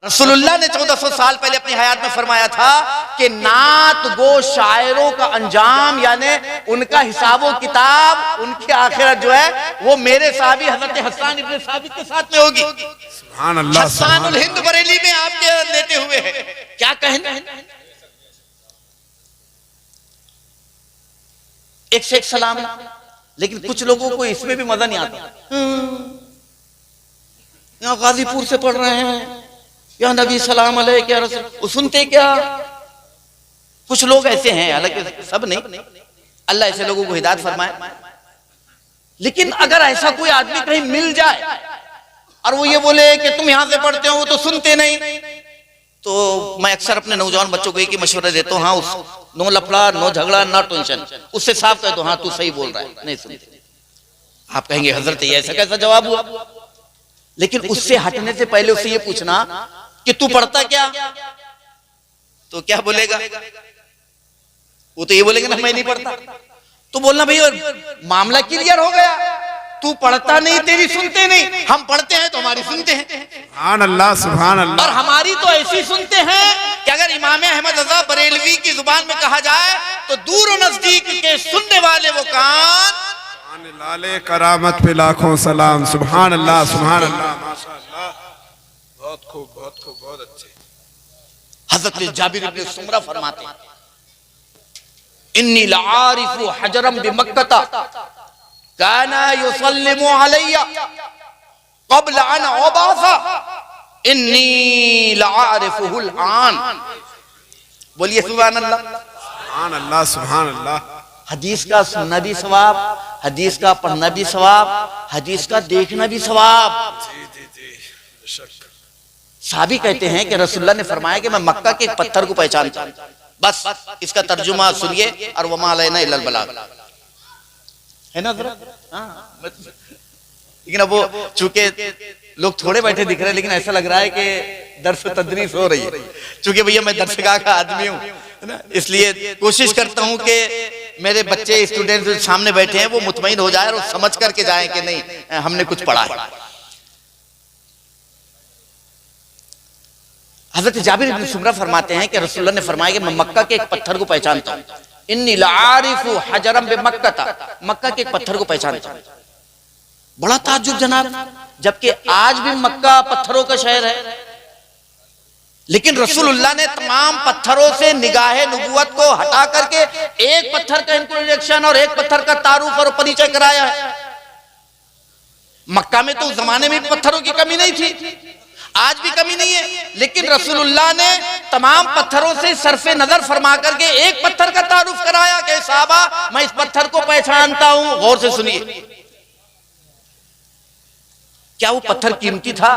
रसूलुल्लाह ने 1400 साल पहले अपनी हयात में फरमाया था कि नात गो शायरों का अंजाम यानी उनका हिसाबो किताब, उनकी आखिरत जो है वो मेरे साहबी हजरत हसन इब्ने साबित के साथ में होगी। सुभान अल्लाह। हस्सानुल हिंद बरेली में आपके लेटे हुए हैं, क्या कहना, एक से एक सलाम। लेकिन कुछ लोगों को इसमें भी मजा नहीं आता। यहाँ गाजीपुर से पढ़ रहे हैं, या नबी सलाम अलैहि या रसूल, वो सुनते क्या? कुछ लोग ऐसे हैं, हालांकि सब नहीं, अल्लाह ऐसे लोगों को हिदायत फरमाए। लेकिन अगर ऐसा कोई आदमी कहीं मिल जाए और वो ये बोले कि तुम यहां से पढ़ते हो, वो तो सुनते नहीं, तो मैं अक्सर अपने नौजवान बच्चों को एक ही मशवरा देता हूँ, हाँ उस नो लफड़ा नो झगड़ा ना टेंशन, उससे साफ कह दो हाँ तू सही बोल रहा है, नहीं सुनते। आप कहेंगे हजरत ये ऐसा कैसा जवाब हुआ? लेकिन उससे हटने से पहले उससे ये पूछना कि तू पढ़ता क्या? तो क्या बोलेगा? वो तो ये बोलेगा ना मैं नहीं पढ़ता। तो बोलना भाई और मामला क्लियर हो गया, तू पढ़ता नहीं, तेरी सुनते नहीं, हम पढ़ते हैं तो हमारी सुनते हैं। सुभान अल्लाह, सुभान अल्लाह। और हमारी तो ऐसी सुनते हैं कि अगर इमाम अहमद रज़ा बरेलवी की जुबान में कहा जाए तो दूर और नजदीक के सुनने वाले वो कान, लाले करामत पे लाखों सलाम। सुभान अल्लाह, सुभान अल्लाह, माशाअल्लाह, बहुत खूब, बहुत खूब, बहुत अच्छे। हज़रत जाबिर इब्ने सुमरा फरमाते हैं इन्नी लआरिफु हजरम बिमक्का काना युसल्लिमु अलैया क़ब्ल अन उबासा इन्नी लआरिफुहुल आन। बोलिए सुभान अल्लाह, सुभान अल्लाह, सुभान अल्लाह। हदीस का सुनना भी सवाब, हदीस का पढ़ना भी सवाब, हदीस का देखना भी सवाब। जी जी जी। साहबी कहते हैं कि रसूलुल्लाह ने फरमाया कि मैं मक्का के एक पत्थर को पहचानता हूं। बस इसका तर्जुमा सुनिए, और वमा अलैना इल्लल बलाग, है ना जरा? हाँ, लेकिन अब वो चूंकि लोग थोड़े बैठे दिख रहे हैं, लेकिन ऐसा लग रहा है कि दर्स तदरीस हो रही है। चूंकि भैया मैं दर्शगाह का आदमी हूँ, इसलिए कोशिश करता हूँ कि मेरे बच्चे स्टूडेंट जो सामने बैठे हैं वो मुतमईन हो जाए और समझ करके जाए कि नहीं हमने कुछ पढ़ा है। हजरत जाबिर इब्न सुमरा फरमाते हैं कि रसूलुल्लाह ने फरमाया कि मैं मक्का के एक पत्थर को पहचानता हूँ। इन्नी लआरिफु हजरम बिमक्का, मक्का के एक पत्थर को पहचानता हूँ। बड़ा ताज्जुब जनाब, जबकि आज भी मक्का पत्थरों का शहर है, लेकिन रसूलुल्लाह ने तमाम पत्थरों से निगाहे नबुवत को हटा करके एक पत्थर का इंट्रोडक्शन और एक पत्थर का तारुफ और परिचय कराया है। मक्का में तो उस जमाने में पत्थरों की कमी नहीं थी, आज भी कमी नहीं है, लेकिन रसूलुल्लाह ने तमाम पत्थरों से सरफे नजर फरमा करके एक पत्थर का तारुफ कराया कि साहबा मैं इस पत्थर को पहचानता हूं। गौर से सुनिए, क्या वो पत्थर कीमती था?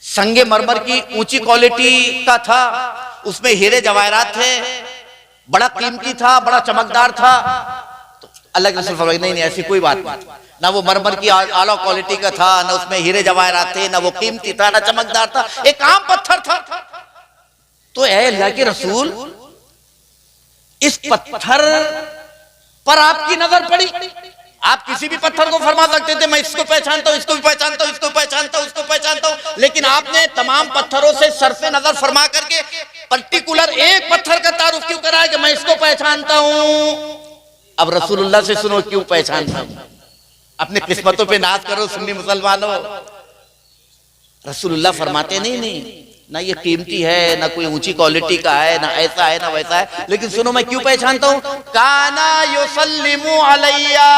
संगे मरमर की ऊंची क्वालिटी का था, उसमें हीरे जवाहरात थे, बड़ा कीमती था, बड़ा चमकदार था? तो अल्लाह के रसूल फरमाए नहीं, ऐसी कोई बात नहीं, ना वो मरमर की आला क्वालिटी का था, ना उसमें हीरे जवाहरात थे, ना वो कीमती था, ना चमकदार था, एक आम पत्थर था। तो ऐ अल्लाह के रसूल, इस पत्थर पर आपकी नजर पड़ी, आप किसी भी पत्थर को फरमा सकते थे मैं इसको पहचानता हूं, इसको भी पहचानता हूं, इसको पहचानता हूं, इसको पहचानता हूं, लेकिन आपने तमाम पत्थरों से सरफे नजर फरमा करके पर्टिकुलर एक पत्थर का तारुफ क्यों कराया कि मैं इसको पहचानता हूं? अब रसूलुल्लाह से सुनो क्यों पहचानता हूं। अपनी किस्मतों पे नाज करो सुन्नी मुसलमानों। रसूलुल्लाह फरमाते नहीं, ना ये कीमती है, ना कोई ऊंची क्वालिटी का है, ना ऐसा है ना वैसा है, लेकिन सुनो मैं क्यों पहचानता हूं। काना युसल्लिमु अलैया,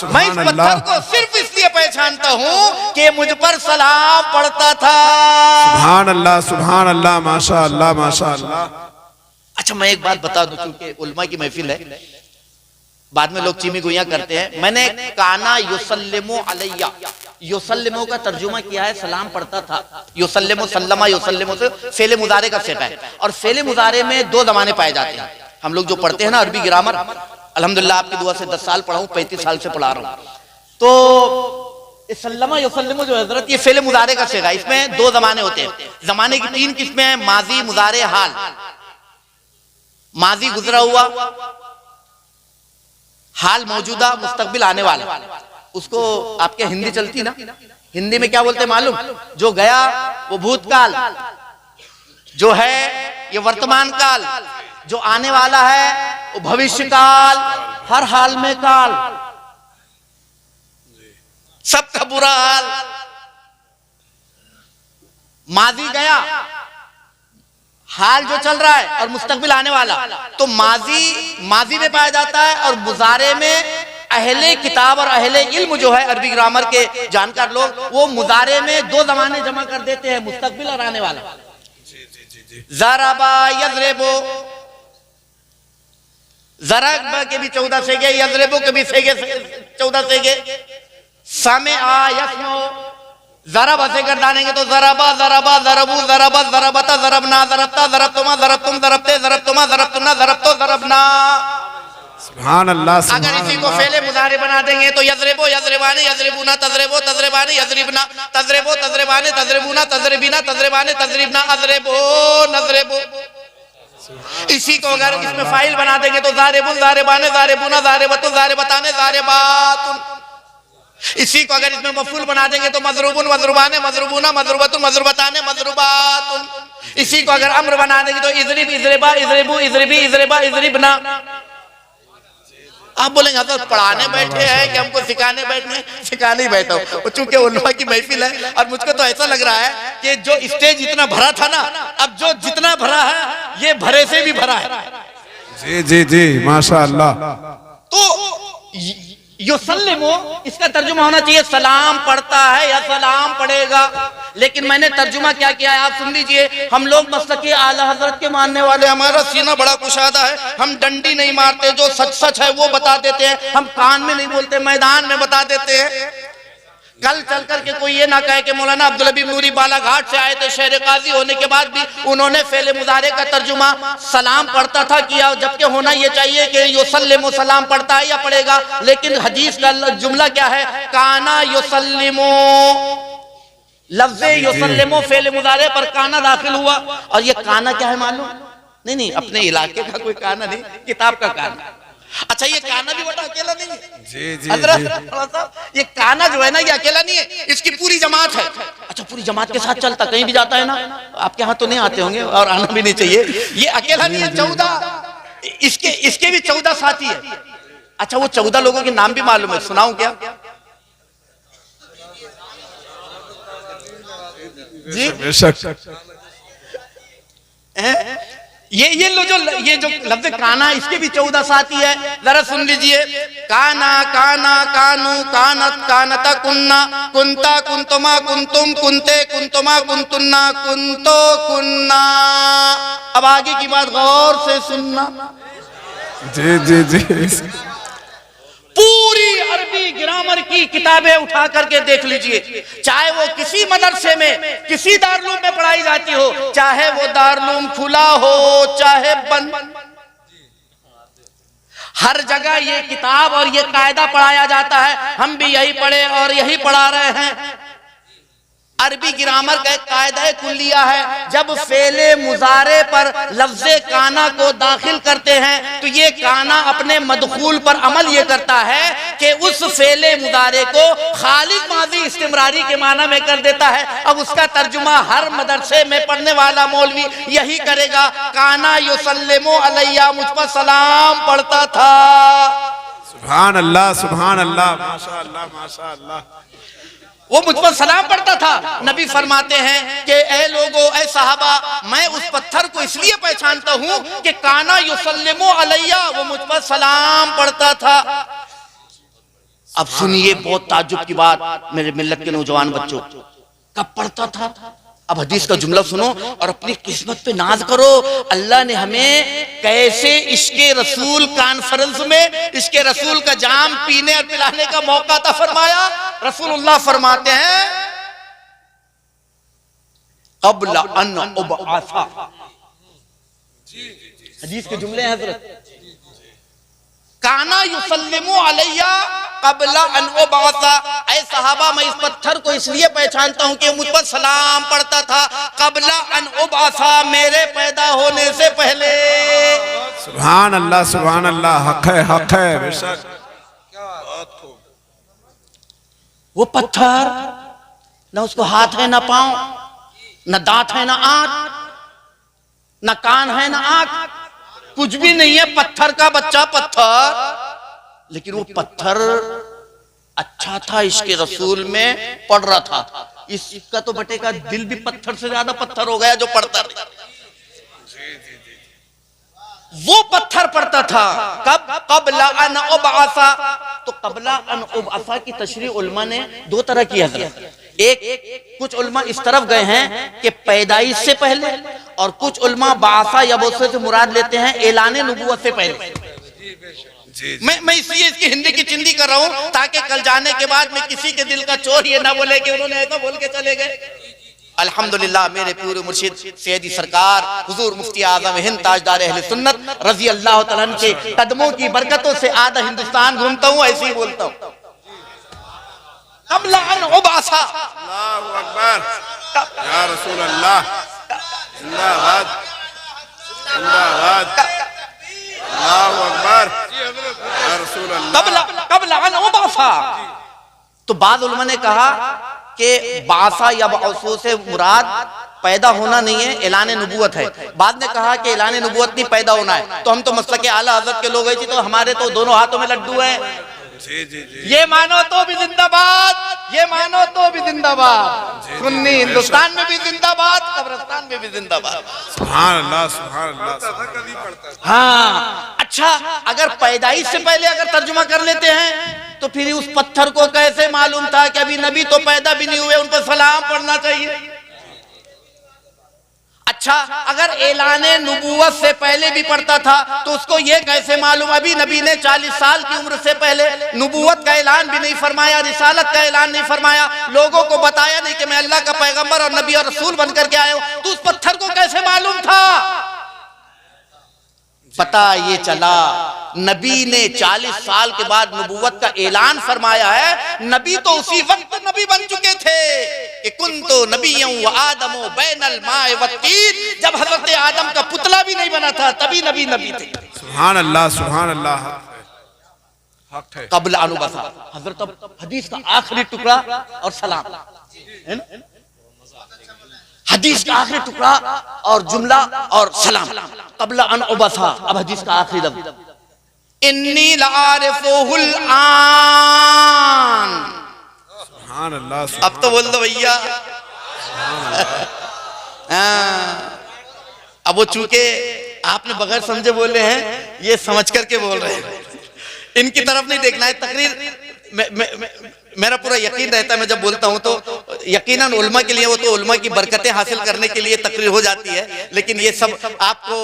मैं इस पत्थर को सिर्फ इसलिए पहचानता हूं कि मुझ पर सलाम पढ़ता था। सुभान अल्लाह, सुभान अल्लाह, माशाअल्लाह, माशाअल्लाह। अच्छा मैं एक बात बता दूं, क्योंकि उलमा की महफिल है, बाद में लोग चीमी गुइयां करते हैं। मैंने काना युसल्लिमु अलैया, युसल्लिमु का तर्जुमा किया है सलाम पढ़ता था। युसल्लिमु सल्लमा, युसल्लिमु से फेले मुजारे का सेटा है, और फेले मुजारे में दो जमाने पाए जाते हैं। हम लोग जो पढ़ते हैं ना अरबी ग्रामर, अल्हम्दुलिल्लाह आपकी दुआ से 10 साल पढ़ा हूं, 35 साल से पढ़ा रहा हूं। तो सल्लमा युसल्लिमु जो हजरत, ये फेले मुजारे का सेगा, इसमें दो जमाने होते हैं। जमाने की 3 किस्में हैं, माजी, मुजारे, हाल। माजी गुजरा हुआ, हाल मौजूदा, मुस्तकबिल आने वाला। उसको आपके हिंदी चलती ना, हिंदी में क्या बोलते हैं मालूम? जो गया वो भूतकाल, जो है ये वर्तमान काल, जो आने वाला है वो भविष्य काल, हर हाल में काल, सबका बुरा हाल। माजी गया, हाल जो चल रहा है, और मुस्तकबिल आने वाला। तो माजी में पाया जाता है, और मुजारे में अहले किताब और अहले इल्म जो है अरबी ग्रामर के जानकार लोग, वो मुजारे में दो जमाने जमा कर देते हैं, मुस्तकबिल और आने वाला। ज़राबा यज़रिबु, ज़रब के भी 14 सेगे, यज़रिबु के भी 14 सेगे। समिआ यस्मउ, ज़रब से गर्दानेंगे तो ज़रबा ज़रबा ज़रबू ज़रबा ज़रबता ज़रबना ज़रबता ज़रबतुमा ज़रबतुम ज़रबते ज़रबतुमा ज़रबतुना ज़रबतो ज़रबना। सुभान अल्लाह। अगर इसी को फेले मुजारे बना देंगे तो यज़रिबो यज़रिबाने यज़रिबूना तज़रिबो तज़रिबाने यज़रिबना तज़रिबो तज़रिबाने तज़रिबूना तज़रिबिना तज़रिबाने तज़रिबना अज़रिबो नज़रिबो। इसी को अगर इसमें फाइल बना देंगे तो ज़ारिबुन ज़ारिबाने ज़ारिबूना ज़ारिबतु ज़ारिबताने ज़ारिबातुन। इसी को अगर इसमें मफूल बना देंगे तो मज़रूबुन मज़रूबाने मज़रूबूना मज़रूबतुन मज़रूबताने मज़रूबातुन। इसी को अगर अम्र बना देंगे तो इज़रिब इज़रिबा इज़रिबू इज़रिबी इज़रिबा इज़रिबना। आप बोलेंगे हज़रत पढ़ाने बैठे हैं कि हमको सिखाने बैठे? सिखाने ही बैठा हूँ, चूंकि उल्मा की महफिल है। और मुझको तो ऐसा लग रहा है कि जो स्टेज इतना भरा था ना, अब जो जितना भरा है ये भरे से भी भरा है। जी जी जी माशाअल्लाह। तो युसल्लिमु इसका तर्जुमा होना चाहिए सलाम पढ़ता है या सलाम पढ़ेगा, लेकिन मैंने तर्जुमा क्या किया है आप सुन लीजिए। हम लोग मसलके आला हजरत के मानने वाले, हमारा सीना बड़ा कुशादा है, हम डंडी नहीं मारते, जो सच सच है वो बता देते हैं, हम कान में नहीं बोलते, मैदान में बता देते हैं। कल चल करके कोई ये ना कहे कि मौलाना अब्दुल हबीब नूरी बालाघाट से आए थे, शहर काजी होने के बाद भी उन्होंने फेले मुजारे का तर्जुमा सलाम पढ़ता था किया, जबकि होना ये चाहिए कि युसल्लिमु सलाम पढ़ता है या पढ़ेगा। लेकिन हदीस का जुमला क्या है? काना युसल्लिमु, लफ्ज़े युसल्लिमु फेले मुजारे पर काना दाखिल हुआ। और ये काना क्या है मालूम? नहीं, अपने इलाके का कोई काना नहीं, किताब का काना। अच्छा, ये काना भी बड़ा अकेला नहीं है जी जी हजरत, ये काना जो है ना ये अकेला नहीं है, इसकी पूरी जमात है। अच्छा, पूरी जमात के साथ चलता, कहीं भी जाता है ना, आपके यहाँ तो नहीं आते होंगे और आना भी नहीं चाहिए। ये अकेला नहीं है, 14 इसके भी 14 साथी है। अच्छा, वो 14 लोगों के नाम भी मालूम है, सुनाऊं क्या जी? बेशक। ये जो लफ्ज़ काना, इसके भी 14 साथी है, जरा सुन लीजिए। काना काना कानू कानत कानता कुन्ना कुंता कुंतुमा कुंतुम कुंते कुंतुमा कुंतुन्ना कुंतो कुन्ना। अब आगे की बात गौर से सुनना। जी जी जी। पूरी अरबी ग्रामर की किताबें उठा करके देख लीजिए, चाहे वो किसी मदरसे में किसी दारुल में पढ़ाई जाती हो, चाहे वो दारुल खुला हो चाहे बंद, हर जगह ये किताब और ये कायदा पढ़ाया जाता है। हम भी यही पढ़े और यही पढ़ा रहे हैं। अरबी ग्रामर का एक कायदा कुल्लिया है, जब फेले मुजारे पर लफ्ज़े काना को दाखिल करते हैं तो ये काना अपने मदखूल पर अमल ये करता है कि उस फेले मुजारे को खालिद माजी इस्तिमरारी के माना में कर देता है। अब उसका तर्जुमा हर मदरसे में पढ़ने वाला मौलवी यही करेगा, काना युसल्लिमु अलैया, मुझ पर सलाम पढ़ता था। सुभान अल्लाह सुभान अल्लाह माशाअल्लाह माशाअल्लाह। वो मुझ पर सलाम पढ़ता था। नबी फरमाते हैं कि ए लोगो, ए सहाबा, मैं उस पत्थर को इसलिए पहचानता हूं कि काना युसल्लिमु अलैया, वो मुझ पर सलाम पढ़ता था। अब सुनिए बहुत ताज्जुब की बात मेरे मिल्लत के नौजवान बच्चों, कब पढ़ता था? अब हदीस का जुमला सुनो और अपनी किस्मत पे नाज करो। अल्लाह ने हमें कैसे इश्के रसूल कॉन्फ्रेंस में इश्के रसूल का जाम पीने और पिलाने का मौका था फरमाया। रसूलुल्लाह फरमाते हैं, क़ब्ल अन उबअसा, हदीस के जुमले हैं हजरत, काना युसल्लिमु अलैया क़ब्ल अन उबअसा। ऐ सहाबा, मैं इस पत्थर को इसलिए पहचानता हूं कि मुझ पर सलाम पढ़ता था क़ब्ल अन उबअसा, मेरे पैदा होने से पहले। सुभान अल्लाह, हक है बेशक। वो पत्थर ना उसको हाथ है ना पांव, ना दांत है ना आंख, ना कान है ना आंख, कुछ भी नहीं है, पत्थर का बच्चा पत्थर। लेकिन वो पत्थर अच्छा था, इसके रसूल में पढ़ रहा था। इसका तो बेटे का दिल भी पत्थर से ज्यादा पत्थर हो गया जो पढ़ता नहीं। वो पत्थर पड़ता था। कब? कबला अन उबअसा। तो कबला अन उबअसा की तशरीह उलमा ने दो तरह की हजरत। एक कुछ उलमा इस तरफ गए हैं कि पैदाइश से पहले, और कुछ उलमा बासा या बोसे से मुराद लेते हैं ऐलान नबुव्वत से पहले। मैं इसलिए इसकी हिंदी की चिंदी कर रहा हूं ताकि कल जाने के बाद में किसी के दिल का चोर ये ना बोले कि उन्होंने ऐसा बोल के चले गए। अल्हम्दुलिल्लाह मेरे पूरे मुर्शिद सैयदी सरकार हुजूर मुफ्ती आजम हिंद ताजदार अहले सुन्नत रजी अल्लाह तआला अन्हु के कदमों की बरकतों से आधा हिंदुस्तान घूमता हूं, ऐसे ही बोलता हूं। कबला अन उबअसा। अल्लाहु अकबर या रसूल अल्लाह। जिंदाबाद जिंदाबाद। अल्लाहु अकबर या रसूल अल्लाह। कबला अन उबअसा। तो बाद उलमा ने कहा कि बासा या बासो से मुराद पैदा होना नहीं है, ऐलान नबुव्वत है। बाद ने कहा कि ऐलान नबुव्वत नहीं, पैदा होना है। तो हम तो मसलक आला हज़रत के लोग हैं, तो हमारे तो दोनों हाथों में लड्डू है। जी जी जी। ये मानो तो भी जिंदाबाद, ये मानो तो भी जिंदाबाद। सुन्नी हिंदुस्तान में भी जिंदाबाद, कब्रिस्तान में भी जिंदाबाद। सुभान अल्लाह सुभान अल्लाह। हाँ अच्छा, अगर पैदाइश से पहले अगर तर्जुमा कर लेते हैं तो फिर उस पत्थर को कैसे मालूम था कि अभी नबी तो पैदा भी नहीं हुए, उन पर सलाम पढ़ना चाहिए। अच्छा, अगर ऐलान नबुव्वत से पहले भी पढ़ता था तो उसको ये कैसे मालूम अभी नबी ने 40 साल की उम्र से पहले नबुव्वत का ऐलान भी नहीं फरमाया, रिसालत का ऐलान नहीं फरमाया, लोगों को बताया नहीं कि मैं अल्लाह का पैगंबर और नबी और रसूल बनकर के आया हूं, तो उस पत्थर को कैसे मालूम था? पता ये चला नबी ने 40 साल के बाद नबुव्वत का ऐलान फरमाया है। नबी तो उसी वक्त नबी बन चुके थे कि कुंतु नबिय्यन व आदमु बैनल माए वत्तीन। जब हजरत आदम का पुतला भी नहीं बना था तभी नबी थे। सुभान अल्लाह सुभान अल्लाह। हक है। कबल अनुबसा। हजरत अब हदीस का आखिरी टुकड़ा और सलाम है ना, हदीस का आखिरी टुकड़ा और जुमला और सलाम। कबल अन उबसा। अब हदीस का आखिरी लफ्ज इन्नी लारिफुहुल आन। सुभान अल्लाह। अब तो बोल दो भैया। अब वो चूंकि आपने बगैर समझे बोले हैं, ये समझ करके बोल रहे हैं, इनकी तरफ नहीं देखना है। तकरीर मेरा पूरा यकीन रहता है, मैं जब बोलता हूं तो यकीनन उल्मा के लिए, वो तो उल्मा की बरकतें हासिल करने के लिए तकरीर हो जाती है, लेकिन ये सब आपको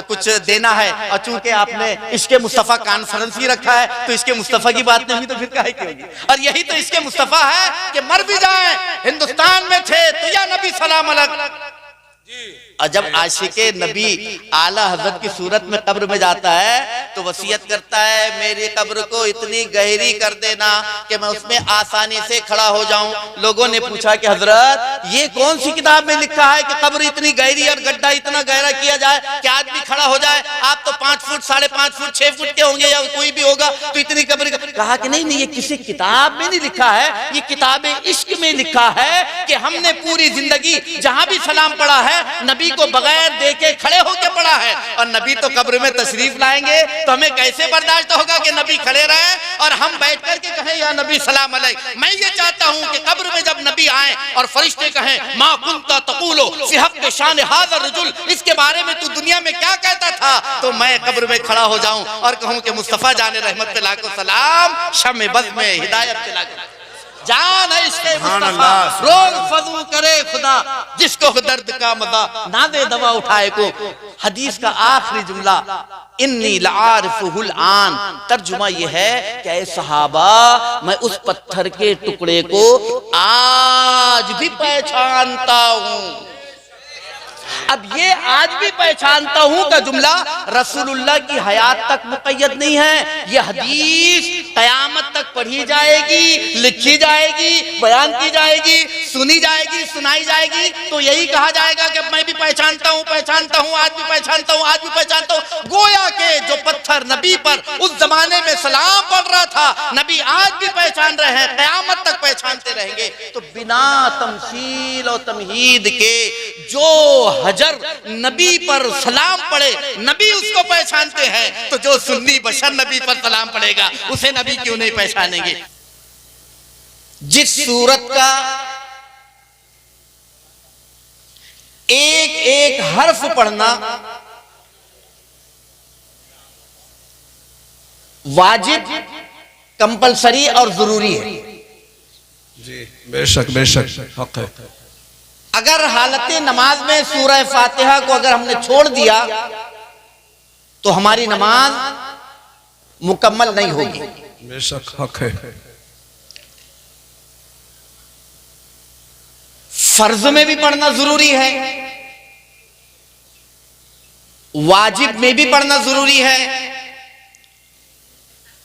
कुछ देना है। और चूंकि आपने इश्क़े मुस्तफ़ा कॉन्फ्रेंस ही रखा है तो इश्क़े मुस्तफ़ा की बात नहीं हुई तो फिर काहे की होगी। और यही तो इश्क़े मुस्तफ़ा है कि मर भी जाए हिंदुस्तान में थे तो या नबी सलाम अलैक। और जब आशिके नबी आला हजरत की सूरत में कब्र में जाता है तो वसीयत करता है मेरी कब्र को इतनी गहरी कर देना कि मैं उसमें आसानी से खड़ा हो जाऊं। लोगों ने पूछा कि हजरत ये कौन सी किताब में लिखा है कि कब्र इतनी गहरी और गड्ढा इतना गहरा किया जाए कि आदमी खड़ा हो जाए? आप तो 5 फुट 5.5 फुट 6 फुट के होंगे या कोई भी होगा, तो इतनी कब्र। कहा कि नहीं नहीं, ये किसी किताब में नहीं लिखा है, ये किताब इश्क में लिखा है कि हमने पूरी जिंदगी जहां भी सलाम पढ़ा है नबी को बगैर देखे खड़े होकर पड़ा है। और नबी तो कब्र में तशरीफ लाएंगे तो हमें कैसे बर्दाश्त होगा कि नबी खड़े रहे और हम बैठ करके कहें या नबी सलाम अलैक। मैं ये चाहता हूं कि कब्र में जब नबी आए और फरिश्ते कहें मा कुंता तक़ूलु फ़ी हक़्क़ि शान हाज़ा रजुल, इसके बारे में तू दुनिया में क्या कहता था, तो मैं कब्र में खड़ा हो जाऊं और कहूं कि मुस्तफ़ा जाने रहमत पे लाखों सलाम, शम्मे बज़्म में हिदायत पे लाखों जान है इसके मुस्तफा, रोज फजू करे खुदा जिसको दर्द का मजा ना दे दवा उठाए को। हदीस का आखिरी जुमला इन्नी लारिफुहुल आन, तर्जुमा ये है कि ऐ सहाबा मैं उस पत्थर के टुकड़े को आज भी पहचानता हूं। अब ये आज भी पहचानता हूं का जुमला रसूलुल्लाह की हयात तक मुक़य्यद नहीं है। ये हदीस क़यामत तक पढ़ी जाएगी, लिखी जाएगी, बयान की जाएगी, सुनी जाएगी, सुनाई जाएगी, तो यही कहा जाएगा कि मैं भी पहचानता हूं, आज भी पहचानता हूं, आज भी पहचानता हूं। गोया के जो पत्थर पर, नबी पर उस जमाने में सलाम पढ़ रहा था, नबी आज भी पहचान रहे हैं, क़यामत तक पहचानते रहेंगे। तो बिना तमसील और तमहीद के जो हजर नबी पर सलाम पढ़े, नबी उसको पहचानते हैं, तो जो सुन्नी बशर नबी पर सलाम पढ़ेगा उसे नबी क्यों नहीं पहचानेंगे। जिस सूरत का एक एक हर्फ पढ़ना वाजिब, कंपलसरी और जरूरी है। जी बेशक बेशक हक है। अगर हालत नमाज में सूरह फातिहा को अगर हमने छोड़ दिया तो हमारी नमाज मुकम्मल नहीं होगी। बेशक हक है। फर्ज में भी पढ़ना जरूरी है, वाजिब में भी पढ़ना जरूरी है,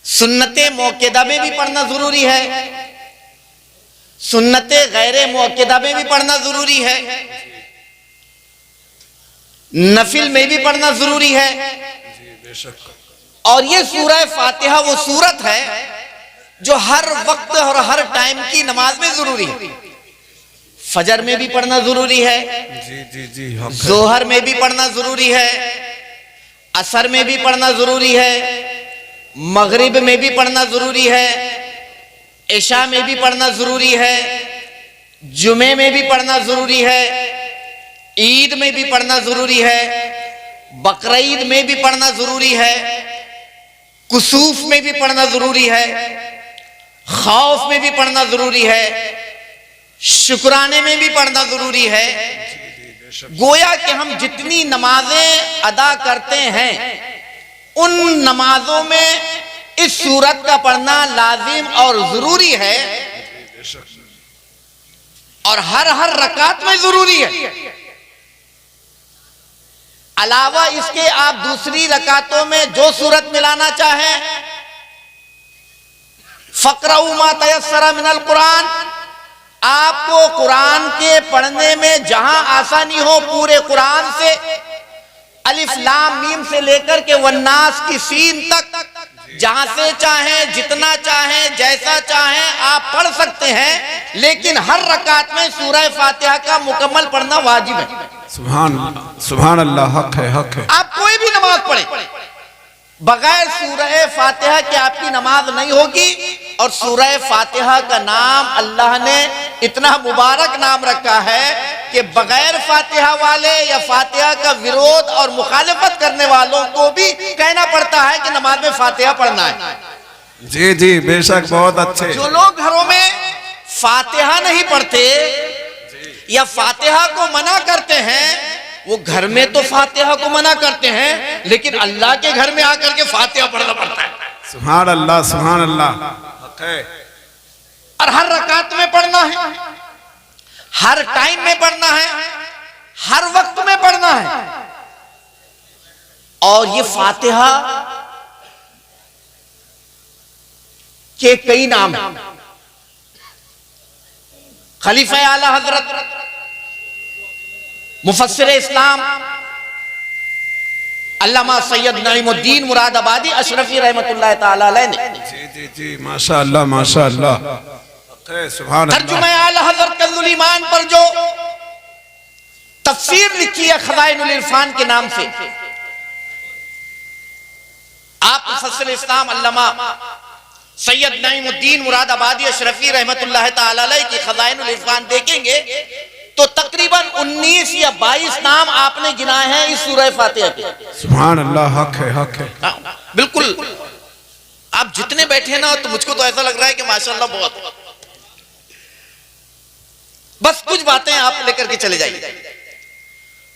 सुन्नते मौक़िदा में भी पढ़ना जरूरी है, सुन्नते गैरे मौक़िदा में भी पढ़ना जरूरी है, नफिल में भी पढ़ना जरूरी है। और ये सूरह फातिहा वो सूरत है जो हर वक्त और हर टाइम की नमाज में जरूरी है। फजर में भी पढ़ना जरूरी है, जी जी जी, जोहर में भी पढ़ना जरूरी है, असर में भी पढ़ना जरूरी है, मगरिब में भी पढ़ना जरूरी है, इशा में भी पढ़ना जरूरी है, जुमे में भी पढ़ना जरूरी है, ईद में भी पढ़ना जरूरी है, बकरीद में भी पढ़ना जरूरी है, कुसूफ में भी पढ़ना जरूरी है, खौफ में भी पढ़ना जरूरी है, शुक्राने में भी पढ़ना जरूरी है। गोया कि हम जितनी नमाजें अदा करते हैं उन नमाजों में इस सूरत का पढ़ना लाजिम और जरूरी है, और हर हर रकात में जरूरी है। अलावा इसके आप दूसरी रकातों में जो सूरत मिलाना चाहें, फ़क़रऊ मा तयस्सरा मिनल कुरान, आपको कुरान के पढ़ने में जहां आसानी हो पूरे कुरान से अलिफ लाम मीम से लेकर के वन्नास की सीन तक जहां से चाहें, जितना चाहें, जैसा चाहें आप पढ़ सकते हैं, लेकिन हर रकात में सूरह फातिहा का मुकम्मल पढ़ना वाजिब है। सुभान अल्लाह, हक है हक है। आप कोई भी नमाज पढ़े बगैर सूरह फातिहा के आपकी नमाज नहीं होगी। और सूरह फातिहा का नाम अल्लाह ने इतना मुबारक नाम रखा है कि बगैर फातिहा वाले या फातिहा का विरोध और मुखालिफत करने वालों को भी कहना पड़ता है कि नमाज में फातिहा पढ़ना है। जी जी बेशक, बहुत अच्छे। जो लोग घरों में फातिहा नहीं पढ़ते या फातिहा को मना करते हैं, वो घर में तो फातिहा को मना करते हैं, लेकिन अल्लाह के घर में आकर के फातिहा पढ़ना पड़ता है। सुभान अल्लाह, सुभान अल्लाह, हक है। और हर रकात में पढ़ना है, हर टाइम में पढ़ना है, हर वक्त में पढ़ना है। और ये फातिहा के कई नाम हैं। खलीफा आला हजरत मुफस्सिर इस्लाम अल्लामा सैयद नईमुद्दीन मुरादाबादी अशरफी रहमतुल्लाह ताला अलैह ने जी जी जी माशाअल्लाह माशाअल्लाह, सुभान अल्लाह, तर्जुमा आला हजरत कंजुल ईमान पर जो तफसीर लिखी है खज़ाइनुल इरफान के नाम से, आप मुफस्सिर इस्लाम अल्लामा सैयद नईमुद्दीन मुरादाबादी अशरफी रहमतुल्लाह ताला अलैह की खज़ाइनुल इरफान देखेंगे तो तकरीबन 19 या 22 नाम आपने गिनाए हैं इस सूरह फातिहा के। सुभान अल्लाह, हक है हक है। बिल्कुल, आप जितने बैठे ना तो मुझको तो ऐसा लग रहा है कि माशाअल्लाह बहुत। बस कुछ बातें आप लेकर के चले जाइए।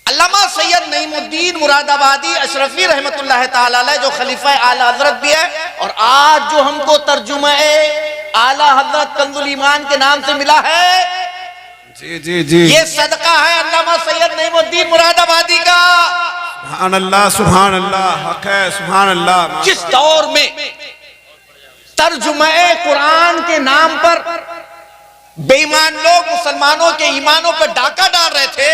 अल्लामा सैयद नईमुद्दीन मुरादाबादी अशरफी रहमतुल्लाह ताला अलैह जो खलीफा आला हजरत भी है, और आज जो हमको तर्जुमा आला हजरत कंजुल ईमान के नाम से मिला है, जी जी जी, ये सदका है अल्लामा सैयद नईमुद्दीन मुरादाबादी का। सुभान अल्लाह, सुभान अल्लाह, हक है, सुभान अल्लाह। जिस दौर में तर्जुमा कुरान के नाम पर बेईमान लोग मुसलमानों के ईमानों पर डाका डाल रहे थे,